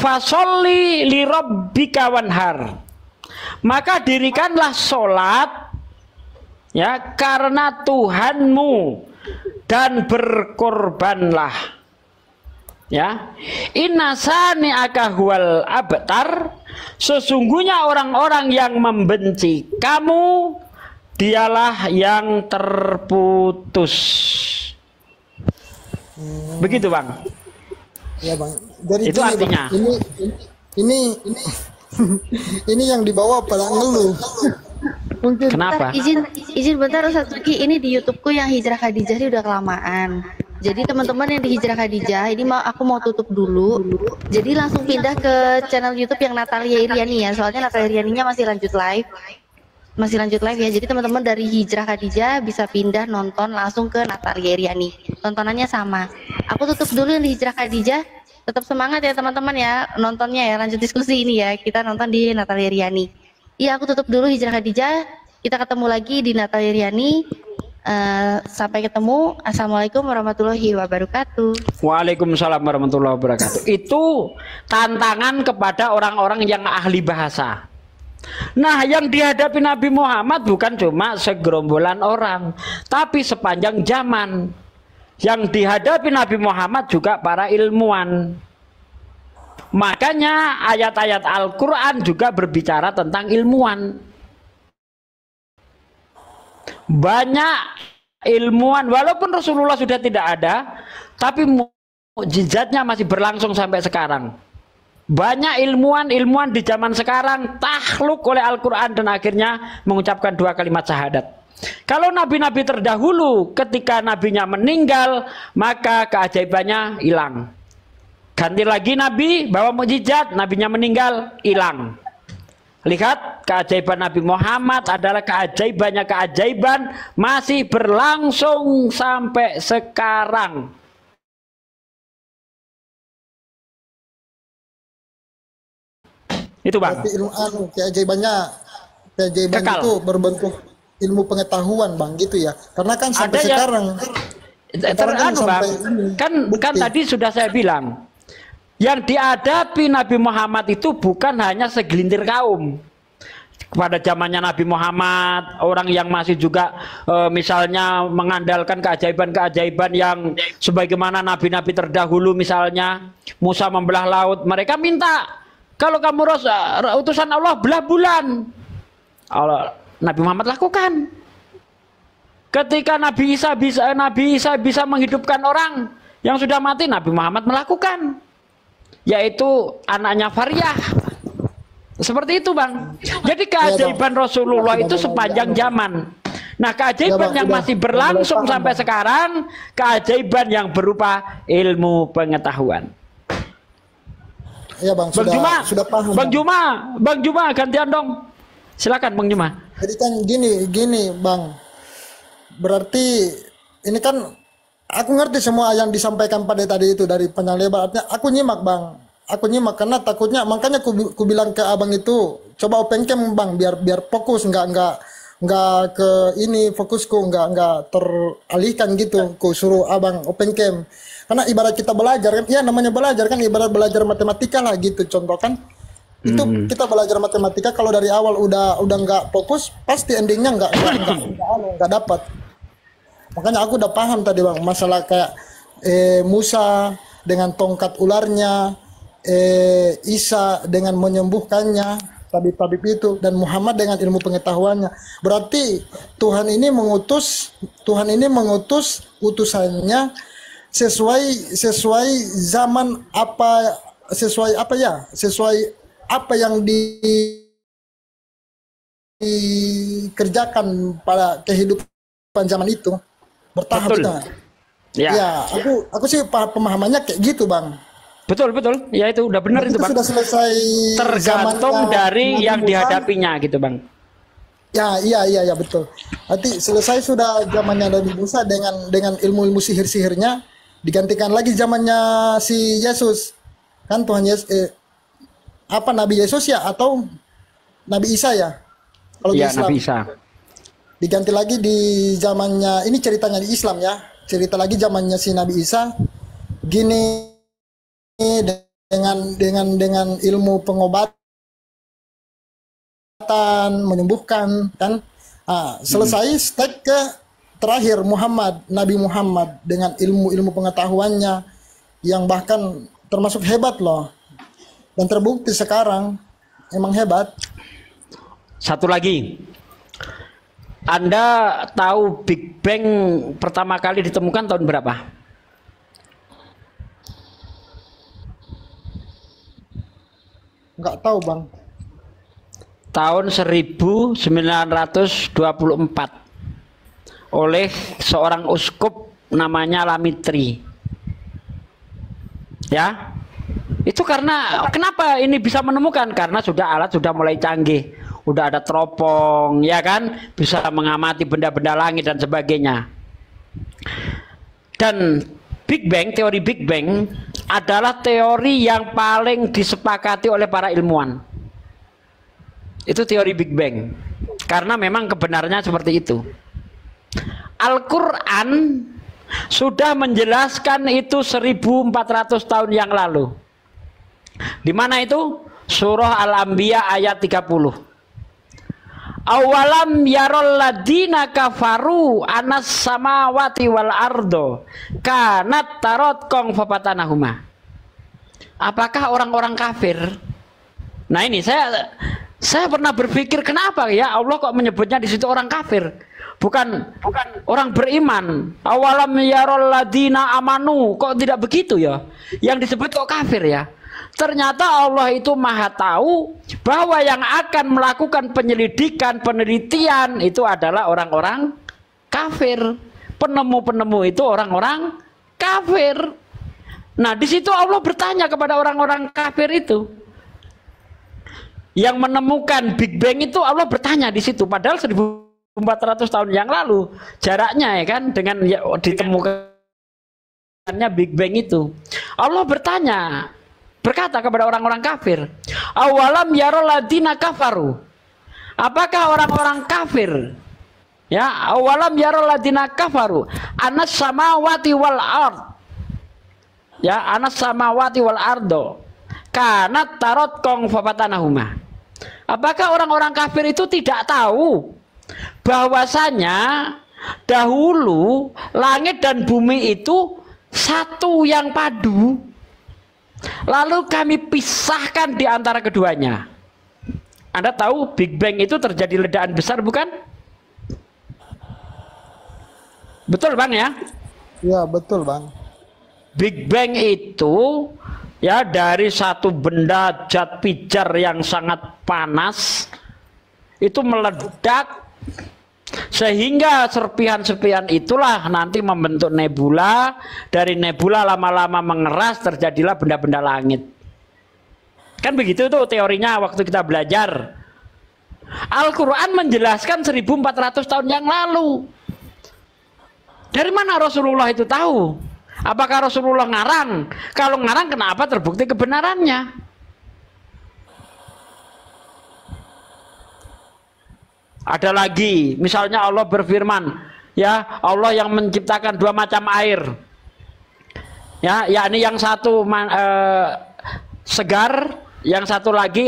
Fasolli li rabbika wanhar. Maka dirikanlah sholat, ya, karena Tuhanmu, dan berkorbanlah, ya. Inna sani'aka huwal abtar. Sesungguhnya orang-orang yang membenci kamu, dialah yang terputus. Begitu, Bang.
Ya, Bang. Jadi
itu
gini,
artinya.
Bang, ini ini yang dibawa pada ngeluh. Mungkin.
Kenapa?
Bentar, izin bentar Ustaz Sugi, ini di YouTubeku yang Hijrah Khadijah ini udah kelamaan. Jadi teman-teman yang di Hijrah Khadijah ini aku mau tutup dulu. Jadi langsung pindah ke channel YouTube yang Natalia Iriani ya. Soalnya Natalia Irianinya masih lanjut live. Masih lanjut live ya. Jadi teman-teman dari Hijrah Khadijah bisa pindah nonton langsung ke Natalia Iriani. Tontonannya sama. Aku tutup dulu yang di Hijrah Khadijah. Tetap semangat ya teman-teman ya nontonnya ya, lanjut diskusi ini ya, kita nonton di Natalia Iriani. Iya, aku tutup dulu Hijrah Khadijah, kita ketemu lagi di Natalia Iriani. Sampai ketemu. Assalamualaikum warahmatullahi wabarakatuh.
Waalaikumsalam warahmatullahi wabarakatuh. Itu tantangan kepada orang-orang yang ahli bahasa. Nah, yang dihadapi Nabi Muhammad bukan cuma segerombolan orang, tapi sepanjang zaman. Yang dihadapi Nabi Muhammad juga para ilmuwan. Makanya ayat-ayat Al-Quran juga berbicara tentang ilmuwan. Banyak ilmuwan, walaupun Rasulullah sudah tidak ada, tapi mukjizatnya masih berlangsung sampai sekarang. Banyak ilmuwan di zaman sekarang takluk oleh Al-Quran dan akhirnya mengucapkan 2 kalimat syahadat. Kalau nabi-nabi terdahulu ketika nabinya meninggal, maka keajaibannya hilang. Ganti lagi nabi bawa mukjizat, nabinya meninggal, hilang. Lihat, keajaiban Nabi Muhammad adalah keajaiban masih berlangsung sampai sekarang. Itu, Bang.
Tapi keajaibannya keajaiban
Kekal.
itu berbentuk ilmu pengetahuan bang gitu ya, karena kan sampai
Ada yang-
sekarang kan
Anu, Bang,
sampai ini,
kan
bukti.
tadi sudah saya bilang, yang dihadapi Nabi Muhammad itu bukan hanya segelintir kaum. Pada zamannya Nabi Muhammad, orang yang masih juga misalnya mengandalkan keajaiban-keajaiban yang sebagaimana nabi-nabi terdahulu, misalnya Musa membelah laut, mereka minta, kalau kamu utusan Allah belah bulan, Nabi Muhammad lakukan. Ketika Nabi Isa bisa menghidupkan orang yang sudah mati, Nabi Muhammad melakukan, yaitu anaknya Faryah. Seperti itu, Bang. Jadi keajaiban Rasulullah itu sepanjang zaman. Nah, keajaiban yang masih berlangsung sampai sekarang, keajaiban yang berupa ilmu pengetahuan.
Ya bang, sudah paham.
Bang Juma gantian dong. Silakan Bang Juma.
Jadi kan gini bang, berarti ini kan aku ngerti semua yang disampaikan pada tadi itu dari panjang lebar. Artinya aku nyimak bang, aku nyimak karena takutnya, makanya ku bilang ke abang itu coba open cam bang, biar fokus, nggak ke ini, fokusku nggak teralihkan gitu. Ku suruh abang open cam karena ibarat kita belajar kan, ya namanya belajar kan ibarat belajar matematika lah gitu, contoh kan. Itu kita belajar matematika kalau dari awal udah nggak fokus, pasti endingnya nggak dapat. Makanya aku udah paham tadi bang, masalah kayak Musa dengan tongkat ularnya, Isa dengan menyembuhkannya, tabib-tabib itu, dan Muhammad dengan ilmu pengetahuannya. Berarti Tuhan ini mengutus utusannya sesuai zaman apa, sesuai apa yang dikerjakan pada kehidupan zaman itu, bertahap.
Betul.
Ya, aku sih pemahamannya kayak gitu bang.
Betul. Ya itu udah benar itu, Bang.
Sudah selesai.
Tergantung dari yang dihadapinya gitu, Bang.
Ya, iya betul. Nanti selesai sudah zamannya Nabi Musa dengan ilmu-ilmu sihir-sihirnya, digantikan lagi zamannya si Yesus. Kan Tuhan Yesus Nabi Yesus ya atau Nabi Isa ya? Kalau di
Iya,
Islam.
Nabi Isa.
Diganti lagi di zamannya, ini ceritanya di Islam ya. Cerita lagi zamannya si Nabi Isa. Gini dengan ilmu pengobatan, menyembuhkan kan. Selesai step ke terakhir Nabi Muhammad dengan ilmu pengetahuannya yang bahkan termasuk hebat loh. Dan terbukti sekarang emang hebat.
Satu lagi. Anda tahu Big Bang pertama kali ditemukan tahun berapa?
Nggak tahu bang.
Tahun 1924 oleh seorang uskup namanya Lamitri. Ya, itu karena kenapa ini bisa menemukan? Karena alat sudah mulai canggih, udah ada teropong, ya kan, bisa mengamati benda-benda langit dan sebagainya. Dan teori Big Bang adalah teori yang paling disepakati oleh para ilmuwan. Itu teori Big Bang, karena memang kebenarannya seperti itu. Al-Quran sudah menjelaskan itu 1400 tahun yang lalu. Di mana itu? Surah Al-Anbiya ayat 30. Awalam yarol ladina kafaru anas samawati wal ardo kanat tarot kong fapatanahuma. Apakah orang-orang kafir? Nah ini saya pernah berpikir kenapa ya Allah kok menyebutnya di situ orang kafir, bukan orang beriman. Awalam yarol ladina amanu, kok tidak begitu ya? Yang disebut kok kafir ya? Ternyata Allah itu maha tahu bahwa yang akan melakukan penyelidikan, penelitian itu adalah orang-orang kafir. Penemu-penemu itu orang-orang kafir. Nah di situ Allah bertanya kepada orang-orang kafir itu. Yang menemukan Big Bang itu Allah bertanya di situ. Padahal 1400 tahun yang lalu jaraknya ya kan dengan ditemukannya Big Bang itu. Allah berkata kepada orang-orang kafir, awalam yarol ladina kafaru, Apakah orang-orang kafir, ya, awalam yarul ladina kafaru anas samawati wal ard, ya, anas samawati wal ardo kanat tarot kong fafatanahuma. Apakah orang-orang kafir itu tidak tahu bahwasanya dahulu langit dan bumi itu satu yang padu, lalu kami pisahkan di antara keduanya. Anda tahu Big Bang itu terjadi ledakan besar, bukan? Betul Bang ya?
Ya betul Bang.
Big Bang itu ya dari satu benda zat pijar yang sangat panas itu meledak, sehingga serpihan-serpihan itulah nanti membentuk nebula. Dari nebula lama-lama mengeras, terjadilah benda-benda langit. Kan begitu tuh teorinya waktu kita belajar. Al-Quran menjelaskan 1400 tahun yang lalu. Dari mana Rasulullah itu tahu? Apakah Rasulullah ngarang? Kalau ngarang, kenapa terbukti kebenarannya? Ada lagi, misalnya Allah berfirman, ya, Allah yang menciptakan dua macam air, ya, yakni yang satu segar, yang satu lagi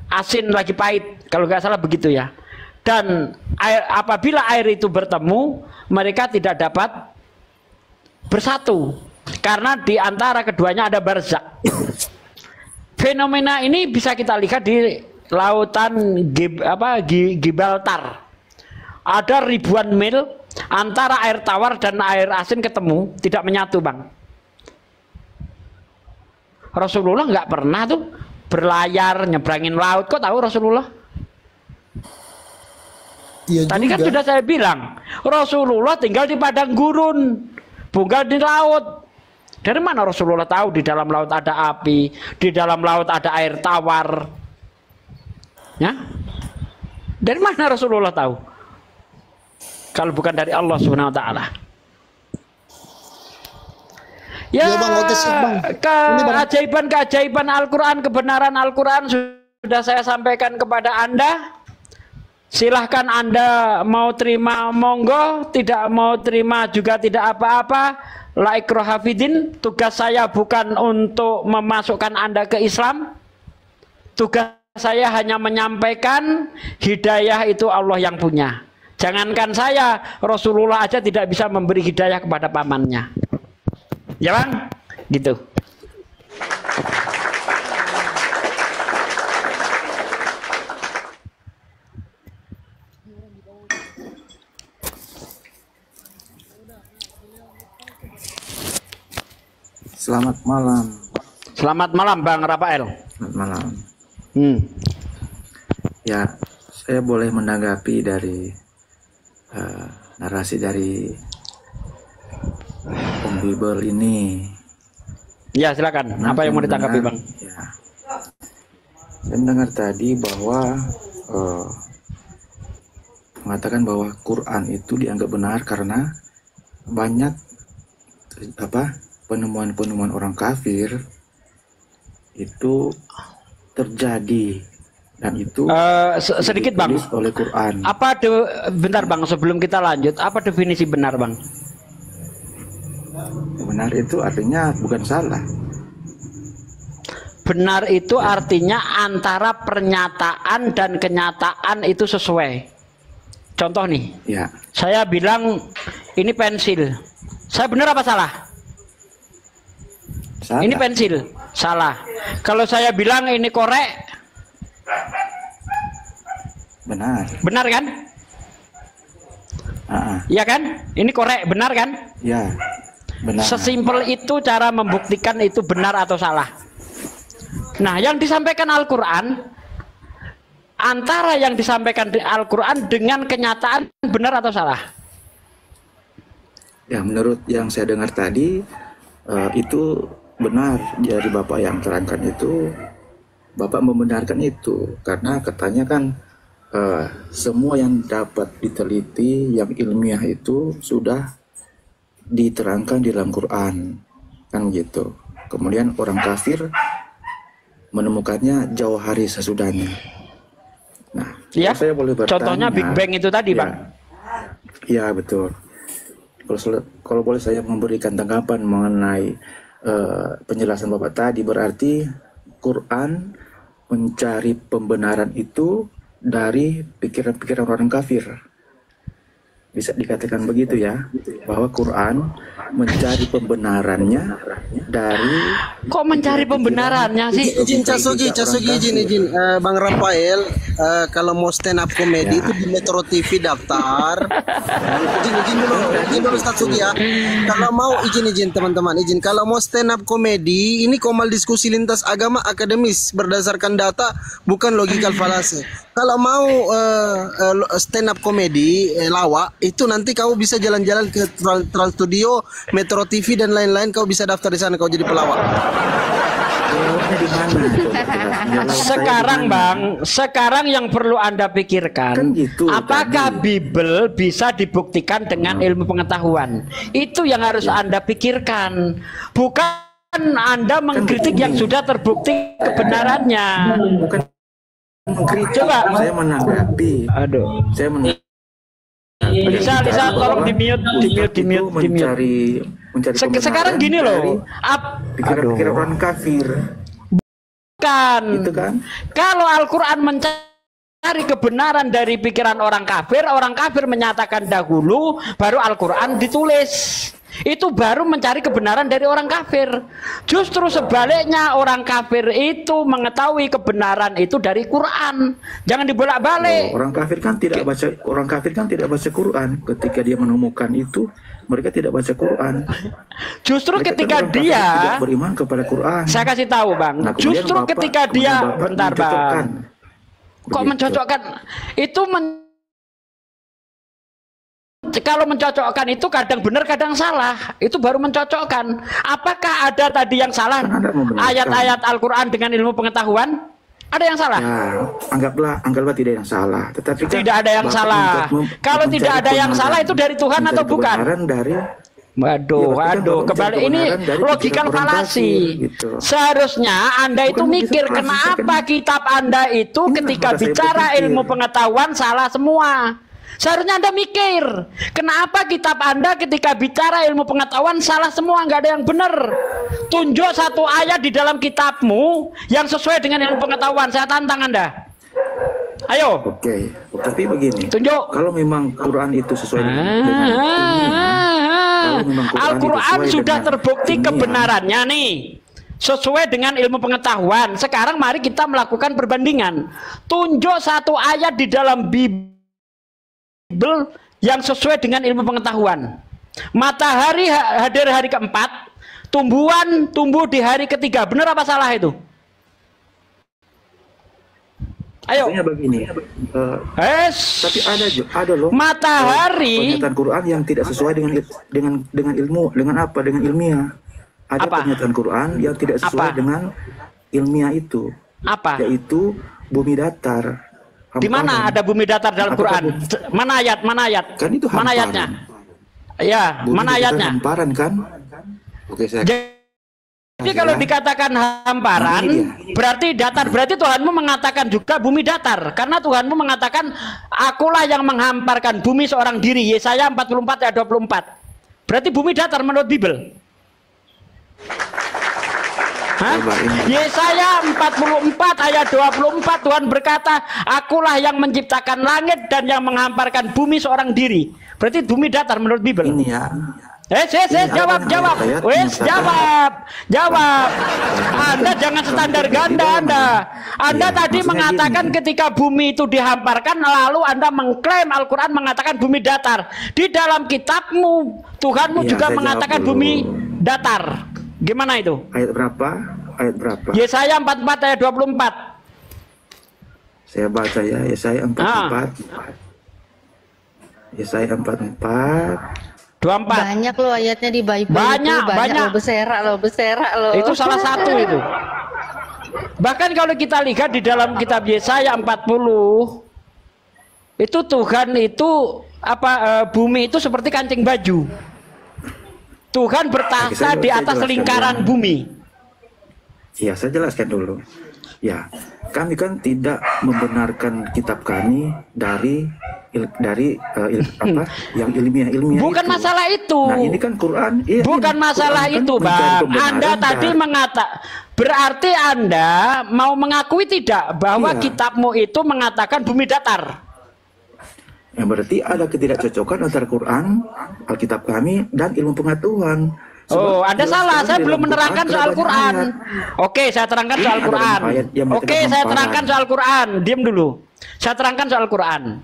asin, lagi pahit, kalau nggak salah begitu ya. Dan apabila air itu bertemu, mereka tidak dapat bersatu karena di antara keduanya ada barzak. Fenomena ini bisa kita lihat di lautan Gibraltar. Ada ribuan mil antara air tawar dan air asin ketemu, tidak menyatu Bang. Rasulullah nggak pernah tuh berlayar nyebrangin laut, kok tahu Rasulullah?
Iya
Tadi kan
juga.
sudah saya bilang, Rasulullah tinggal di padang gurun, bukan di laut. Dari mana Rasulullah tahu di dalam laut ada api, di dalam laut ada air tawar? Ya? Dari mana Rasulullah tahu? Kalau bukan dari Allah Subhanahu wa taala. Ya,
Ya, Bang, oke, sip, Bang. Ini, Bang.
keajaiban Al-Quran, kebenaran Al-Quran sudah saya sampaikan kepada Anda. Silahkan Anda mau terima monggo, tidak mau terima juga tidak apa-apa. La ikraha fidin. Tugas saya bukan untuk memasukkan Anda ke Islam. Tugas saya hanya menyampaikan hidayah itu Allah yang punya. Jangankan saya, Rasulullah aja tidak bisa memberi hidayah kepada pamannya. Ya Bang, gitu.
Selamat malam.
Selamat malam Bang Rafael.
Selamat malam.
Ya, saya boleh menanggapi dari narasi dari Om Bibel ini.
Ya, silakan. Apa yang mau ditanggapi, Bang?
Ya. Saya mendengar tadi bahwa mengatakan bahwa Quran itu dianggap benar karena banyak penemuan-penemuan orang kafir itu terjadi dan itu
sedikit Bang
oleh Quran.
Bentar Bang, sebelum kita lanjut, apa definisi benar Bang?
Benar itu artinya bukan salah.
Benar itu artinya antara pernyataan dan kenyataan itu sesuai. Contoh nih,
ya.
Saya bilang ini pensil, saya benar apa salah?
Salah.
Ini pensil, salah. Kalau saya bilang ini korek,
benar.
Benar kan? Iya kan? Ini korek, benar kan?
Ya, benar.
Sesimpel itu cara membuktikan itu benar atau salah. Nah, yang disampaikan Al-Quran, antara yang disampaikan di Al-Quran dengan kenyataan benar atau salah?
Ya, menurut yang saya dengar tadi, itu benar dari Bapak yang terangkan itu. Bapak membenarkan itu karena katanya kan semua yang dapat diteliti yang ilmiah itu sudah diterangkan di dalam Quran, kan gitu. Kemudian orang kafir menemukannya jauh hari sesudahnya. Nah,
Ya,
Saya boleh bertanya.
contohnya Big Bang itu tadi,
Ya.
Bang.
Ya, betul. Kalau boleh saya memberikan tanggapan mengenai penjelasan Bapak tadi, berarti Quran mencari pembenaran itu dari pikiran-pikiran orang kafir. Bisa dikatakan begitu ya, bahwa Quran mencari pembenarannya dari...
Kok mencari pembenarannya sih?
Izin Casugi izin Bang Rafael, kalau mau stand up comedy itu di Metro TV daftar. izin dulu Ustaz Sugi ya. Kalau mau izin teman-teman, kalau mau stand up comedy ini Komal diskusi lintas agama akademis berdasarkan data bukan logikal falase. Kalau mau stand up comedy lawak itu nanti kamu bisa jalan-jalan ke Trans Studio, Metro TV dan lain-lain, kau bisa daftar di sana, kau jadi pelawak.
Sekarang Bang, sekarang yang perlu Anda pikirkan,
Kan gitu,
apakah Bible bisa dibuktikan dengan ilmu pengetahuan? Itu yang harus Anda pikirkan. Bukan Anda mengkritik yang sudah terbukti kebenarannya.
Bukan mengkritik,
Coba.
saya menanggapi.
Aduh.
Saya
Lisa, tolong di mute.
mencari
Sekarang gini loh,
pikiran orang kafir.
Bukan.
Itu kan?
Kalau Al-Quran mencari kebenaran dari pikiran orang kafir menyatakan dahulu, baru Al-Quran ditulis. Itu baru mencari kebenaran dari orang kafir. Justru sebaliknya, orang kafir itu mengetahui kebenaran itu dari Quran. Jangan dibolak-balik.
Orang kafir kan tidak baca Quran. Ketika dia menemukan itu, mereka tidak baca Quran.
Justru
Mereka
ketika
orang kafir
dia
tidak beriman kepada Quran.
Saya kasih tahu Bang,
Nah, kemudian
justru
Bapak-
ketika dia
kemudian Bapak
bentar
mencocokkan.
Bang, kok
Begitu.
mencocokkan itu kalau mencocokkan itu kadang benar kadang salah, itu baru mencocokkan. Apakah ada tadi yang salah
Kan Anda membenarkan.
ayat-ayat Al-Quran dengan ilmu pengetahuan? Ada yang salah?
Ya, anggaplah tidak yang salah. Tetapi kan
Tidak ada yang
Bapak
salah. Kalau
mencari
tidak ada yang salah, itu dari Tuhan
mencari
atau bukan?
kebenaran dari
Waduh,
Ya, berarti kan Bapak
kembali
mencari
ini
kebenaran dari
logikal
pikiran orang
falasi.
kafir, gitu.
Seharusnya Anda itu
Bukan
mikir
logikal falasi,
kenapa
kan?
kitab Anda itu
Inilah
ketika
maka saya
bicara
berpikir.
ilmu pengetahuan salah semua. Seharusnya Anda mikir, kenapa kitab Anda ketika bicara ilmu pengetahuan salah semua, nggak ada yang benar. Tunjuk satu ayat di dalam kitabmu yang sesuai dengan ilmu pengetahuan. Saya tantang Anda. Ayo.
Oke, tapi begini.
Tunjuk.
Kalau memang Quran itu sesuai dengan kalau memang Quran itu
Al-Quran
sesuai
sudah
dengan
terbukti
ilmiah,
kebenarannya nih, sesuai dengan ilmu pengetahuan. Sekarang mari kita melakukan perbandingan. Tunjuk satu ayat di dalam Bible yang sesuai dengan ilmu pengetahuan. Matahari hadir hari keempat, tumbuhan tumbuh di hari ketiga. Benar apa salah itu? Ayo.
Maksudnya begini. Tapi ada loh.
Matahari.
Pernyataan Quran yang tidak sesuai dengan ilmu, dengan apa? Dengan ilmiah. Ada
Apa?
pernyataan Quran yang tidak sesuai
Apa?
dengan ilmiah itu.
Apa?
Yaitu bumi datar.
Di mana
Hamparan.
ada bumi datar dalam
Apakah
Quran? Mana ayat? Mana ayat?
Kan itu
Mana
hamparan.
ayatnya? Ya,
Bumi
mana
datar
ayatnya?
hamparan kan? Oke, saya
Jadi kalau dikatakan hamparan,
Nah, ini
berarti datar. Berarti Tuhanmu mengatakan juga bumi datar. Karena Tuhanmu mengatakan, akulah yang menghamparkan bumi seorang diri. Yesaya 44 ayat 24. Berarti bumi datar menurut Bible. Hah? Yesaya 44 ayat 24 Tuhan berkata, akulah yang menciptakan langit dan yang menghamparkan bumi seorang diri. Berarti bumi datar menurut Bible.
ini ya.
Jawab. Anda jangan standar ganda Anda tadi mengatakan ketika bumi itu dihamparkan, lalu Anda mengklaim Al-Quran mengatakan bumi datar. Di dalam kitabmu, Tuhanmu
Iya,
juga
saya
mengatakan
jawab dulu.
bumi datar. Gimana itu?
Ayat berapa? Ayat berapa?
Yesaya 44 ayat 24.
Saya baca ya, Yesaya 44. Yesaya 44.
24.
Banyak loh ayatnya di Bible.
Banyak.
Loh, beserak loh.
Itu salah satu itu. Bahkan kalau kita lihat di dalam kitab Yesaya 40, itu Tuhan itu bumi itu seperti kancing baju. Tuhan bertahta di atas lingkaran bumi.
Iya, saya jelaskan dulu. Ya, kami kan tidak membenarkan kitab kami dari yang ilmiah
Bukan
itu.
masalah itu.
Nah, ini kan Quran. Iya,
Bukan
ini
masalah
Quran
itu,
kan mencari
Bang.
pembenaran
Anda tadi berarti Anda mau mengakui tidak bahwa
Iya.
kitabmu itu mengatakan bumi datar?
Yang berarti ada ketidakcocokan antara Quran, Alkitab kami, dan ilmu pengetahuan.
Oh, Anda salah. Saya belum menerangkan soal Quran. Oke, saya terangkan soal Quran. Oke, saya terangkan soal Quran. Diam dulu. Saya terangkan soal Quran.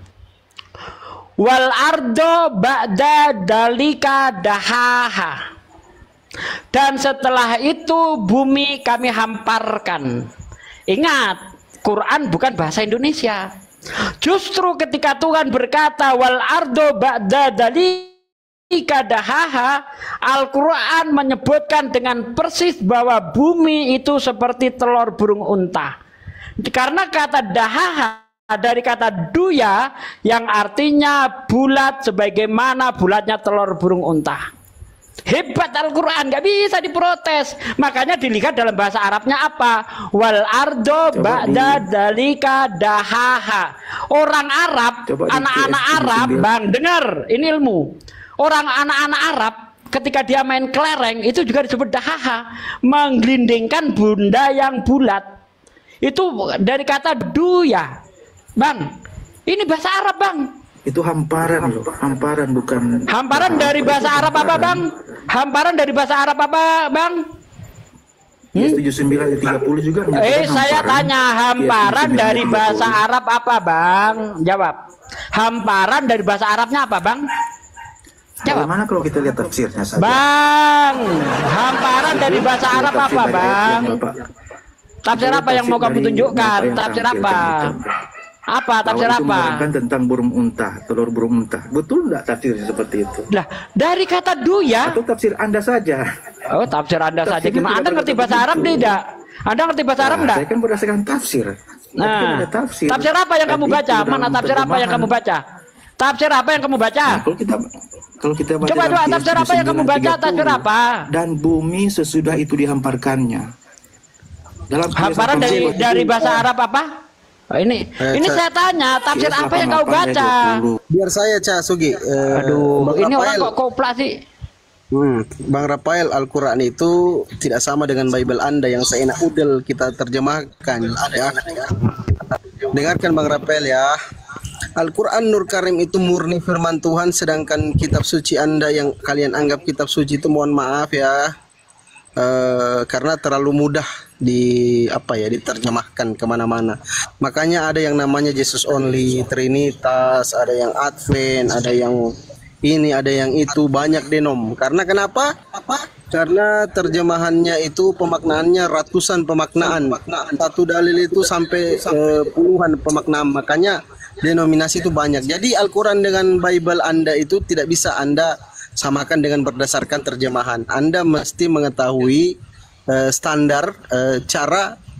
Wal ardo ba'da dalika dahaha. Dan setelah itu bumi kami hamparkan. Ingat, Quran bukan bahasa Indonesia. Justru ketika Tuhan berkata wal ardo ba'da dalika dahaha, Al-Quran menyebutkan dengan persis bahwa bumi itu seperti telur burung unta. Karena kata dahaha dari kata duya yang artinya bulat sebagaimana bulatnya telur burung unta. Hebat Al-Quran, nggak bisa diprotes. Makanya dilihat dalam bahasa Arabnya apa? Wal ardo ba'da dalika dahaha. Orang Arab, anak-anak Arab, Bang, dengar, ini ilmu. Orang anak-anak Arab ketika dia main kelereng itu juga disebut dahaha, menggelindingkan bunda yang bulat. Itu dari kata duya. Bang, ini bahasa Arab, Bang.
Itu hamparan loh, hamparan bukan.
Hamparan dari bahasa Arab apa, Bang? Hamparan dari bahasa Arab apa, Bang?
Ya, 79 ya 30 juga.
Saya tanya hamparan dari bahasa Arab apa, Bang? Jawab. Hamparan dari bahasa Arabnya apa, Bang? Jawab.
Bagaimana kalau kita lihat tafsirnya saja?
Bang, hamparan dari bahasa Arab apa, Bang? Tafsir apa yang mau kamu tunjukkan? Tafsir apa? Apa tafsir apa?
Kan tentang burung unta, telur burung unta. Betul enggak tafsirnya seperti itu?
Lah, dari kata duya.
Atau tafsir Anda saja.
Oh, tafsir Anda saja. Gimana? Anda ngerti bahasa Arab tidak? Anda ngerti bahasa Arab enggak?
Saya kan berdasarkan tafsir.
Nah, tafsir apa yang kamu baca? Mana tafsir apa yang kamu baca? Tafsir apa yang kamu baca?
Kalau kita baca
coba tafsir apa yang kamu baca? Tafsir apa?
Dan bumi sesudah itu dihamparkannya. Dalam
hamparan dari bahasa Arab apa? Oh, ini saya tanya, tafsir apa yang kau baca?
Biar saya Cak Sugi.
Aduh, ini orang kok koplas sih.
Bang Rafael, Al-Quran itu tidak sama dengan Bible Anda yang seenak udel kita terjemahkan. Ya. Dengarkan Bang Rafael ya. Al-Quran Nur Karim itu murni firman Tuhan, sedangkan kitab suci Anda yang kalian anggap kitab suci itu, mohon maaf ya, karena terlalu mudah diterjemahkan kemana-mana. Makanya ada yang namanya Jesus Only, Trinitas, ada yang Advent, ada yang ini, ada yang itu, banyak denom. Karena kenapa? Karena terjemahannya itu pemaknaannya ratusan pemaknaan. Satu dalil itu sampai puluhan pemaknaan. Makanya denominasi itu banyak. Jadi Al-Quran dengan Bible Anda itu tidak bisa Anda samakan dengan berdasarkan terjemahan. Anda mesti mengetahui standar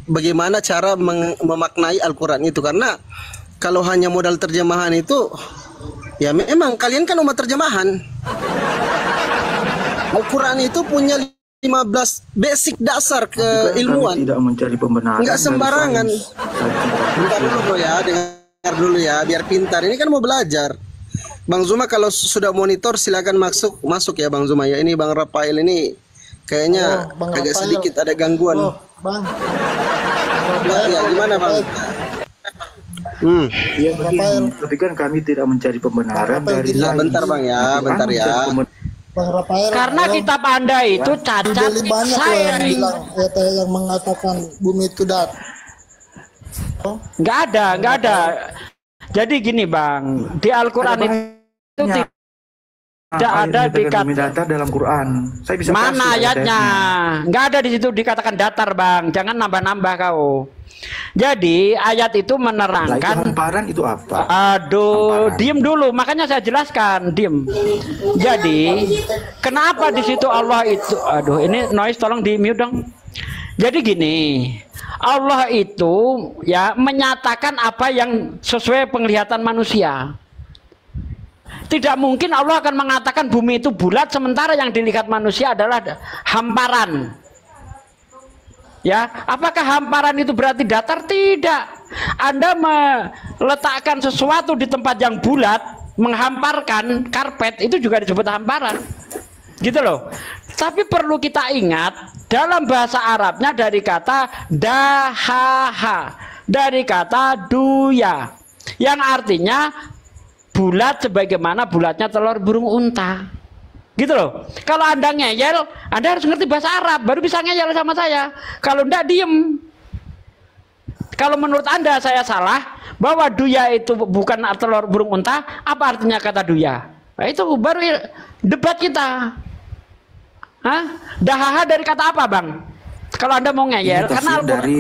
bagaimana cara memaknai Al-Quran itu. Karena kalau hanya modal terjemahan itu, ya memang kalian kan umat terjemahan. Al-Quran itu punya 15 basic dasar keilmuan.
Tidak mencari pembenaran.
Enggak sembarangan. Bentar dulu bro ya, dengar dulu ya, biar pintar. Ini kan mau belajar. Bang Zuma kalau sudah monitor silakan masuk ya Bang Zuma ya. Ini Bang Rafael ini kayaknya agak Rafael, sedikit ada gangguan.
Bang.
Ya, gimana Bang?
Ya begini, tapi kan kami tidak mencari pembenaran dari
bentar Bang ya, bentar ya.
Bang Rafael,
karena kitab Anda itu cacat.
Banyak
saya
yang bilang yang mengatakan bumi itu datar.
Nggak ada. Jadi gini Bang, di Al-Quran itu tidak ada
datar dalam Quran. Saya bisa
mana ayatnya? Nggak ada di situ dikatakan datar Bang. Jangan nambah-nambah kau. Jadi ayat itu menerangkan.
Hamparan itu apa?
Aduh, diem dulu. Makanya saya jelaskan, diem. Jadi kenapa di situ Allah itu? Aduh, ini noise tolong di mute dong. Jadi gini, Allah itu ya menyatakan apa yang sesuai penglihatan manusia. Tidak mungkin Allah akan mengatakan bumi itu bulat sementara yang dilihat manusia adalah hamparan. Ya, apakah hamparan itu berarti datar? Tidak. Anda meletakkan sesuatu di tempat yang bulat, menghamparkan karpet, itu juga disebut hamparan. Gitu loh. Tapi perlu kita ingat, dalam bahasa Arabnya dari kata dahaha, dari kata duya, yang artinya bulat sebagaimana bulatnya telur burung unta. Gitu loh. Kalau Anda ngeyel, Anda harus ngerti bahasa Arab baru bisa ngeyel sama saya. Kalau enggak, diem. Kalau menurut Anda saya salah bahwa duya itu bukan telur burung unta, apa artinya kata duya? Nah, itu baru debat kita. Hah? Dahaha dari kata apa, Bang? Kalau Anda mau ngeyel,
Ini tafsir
karena
dari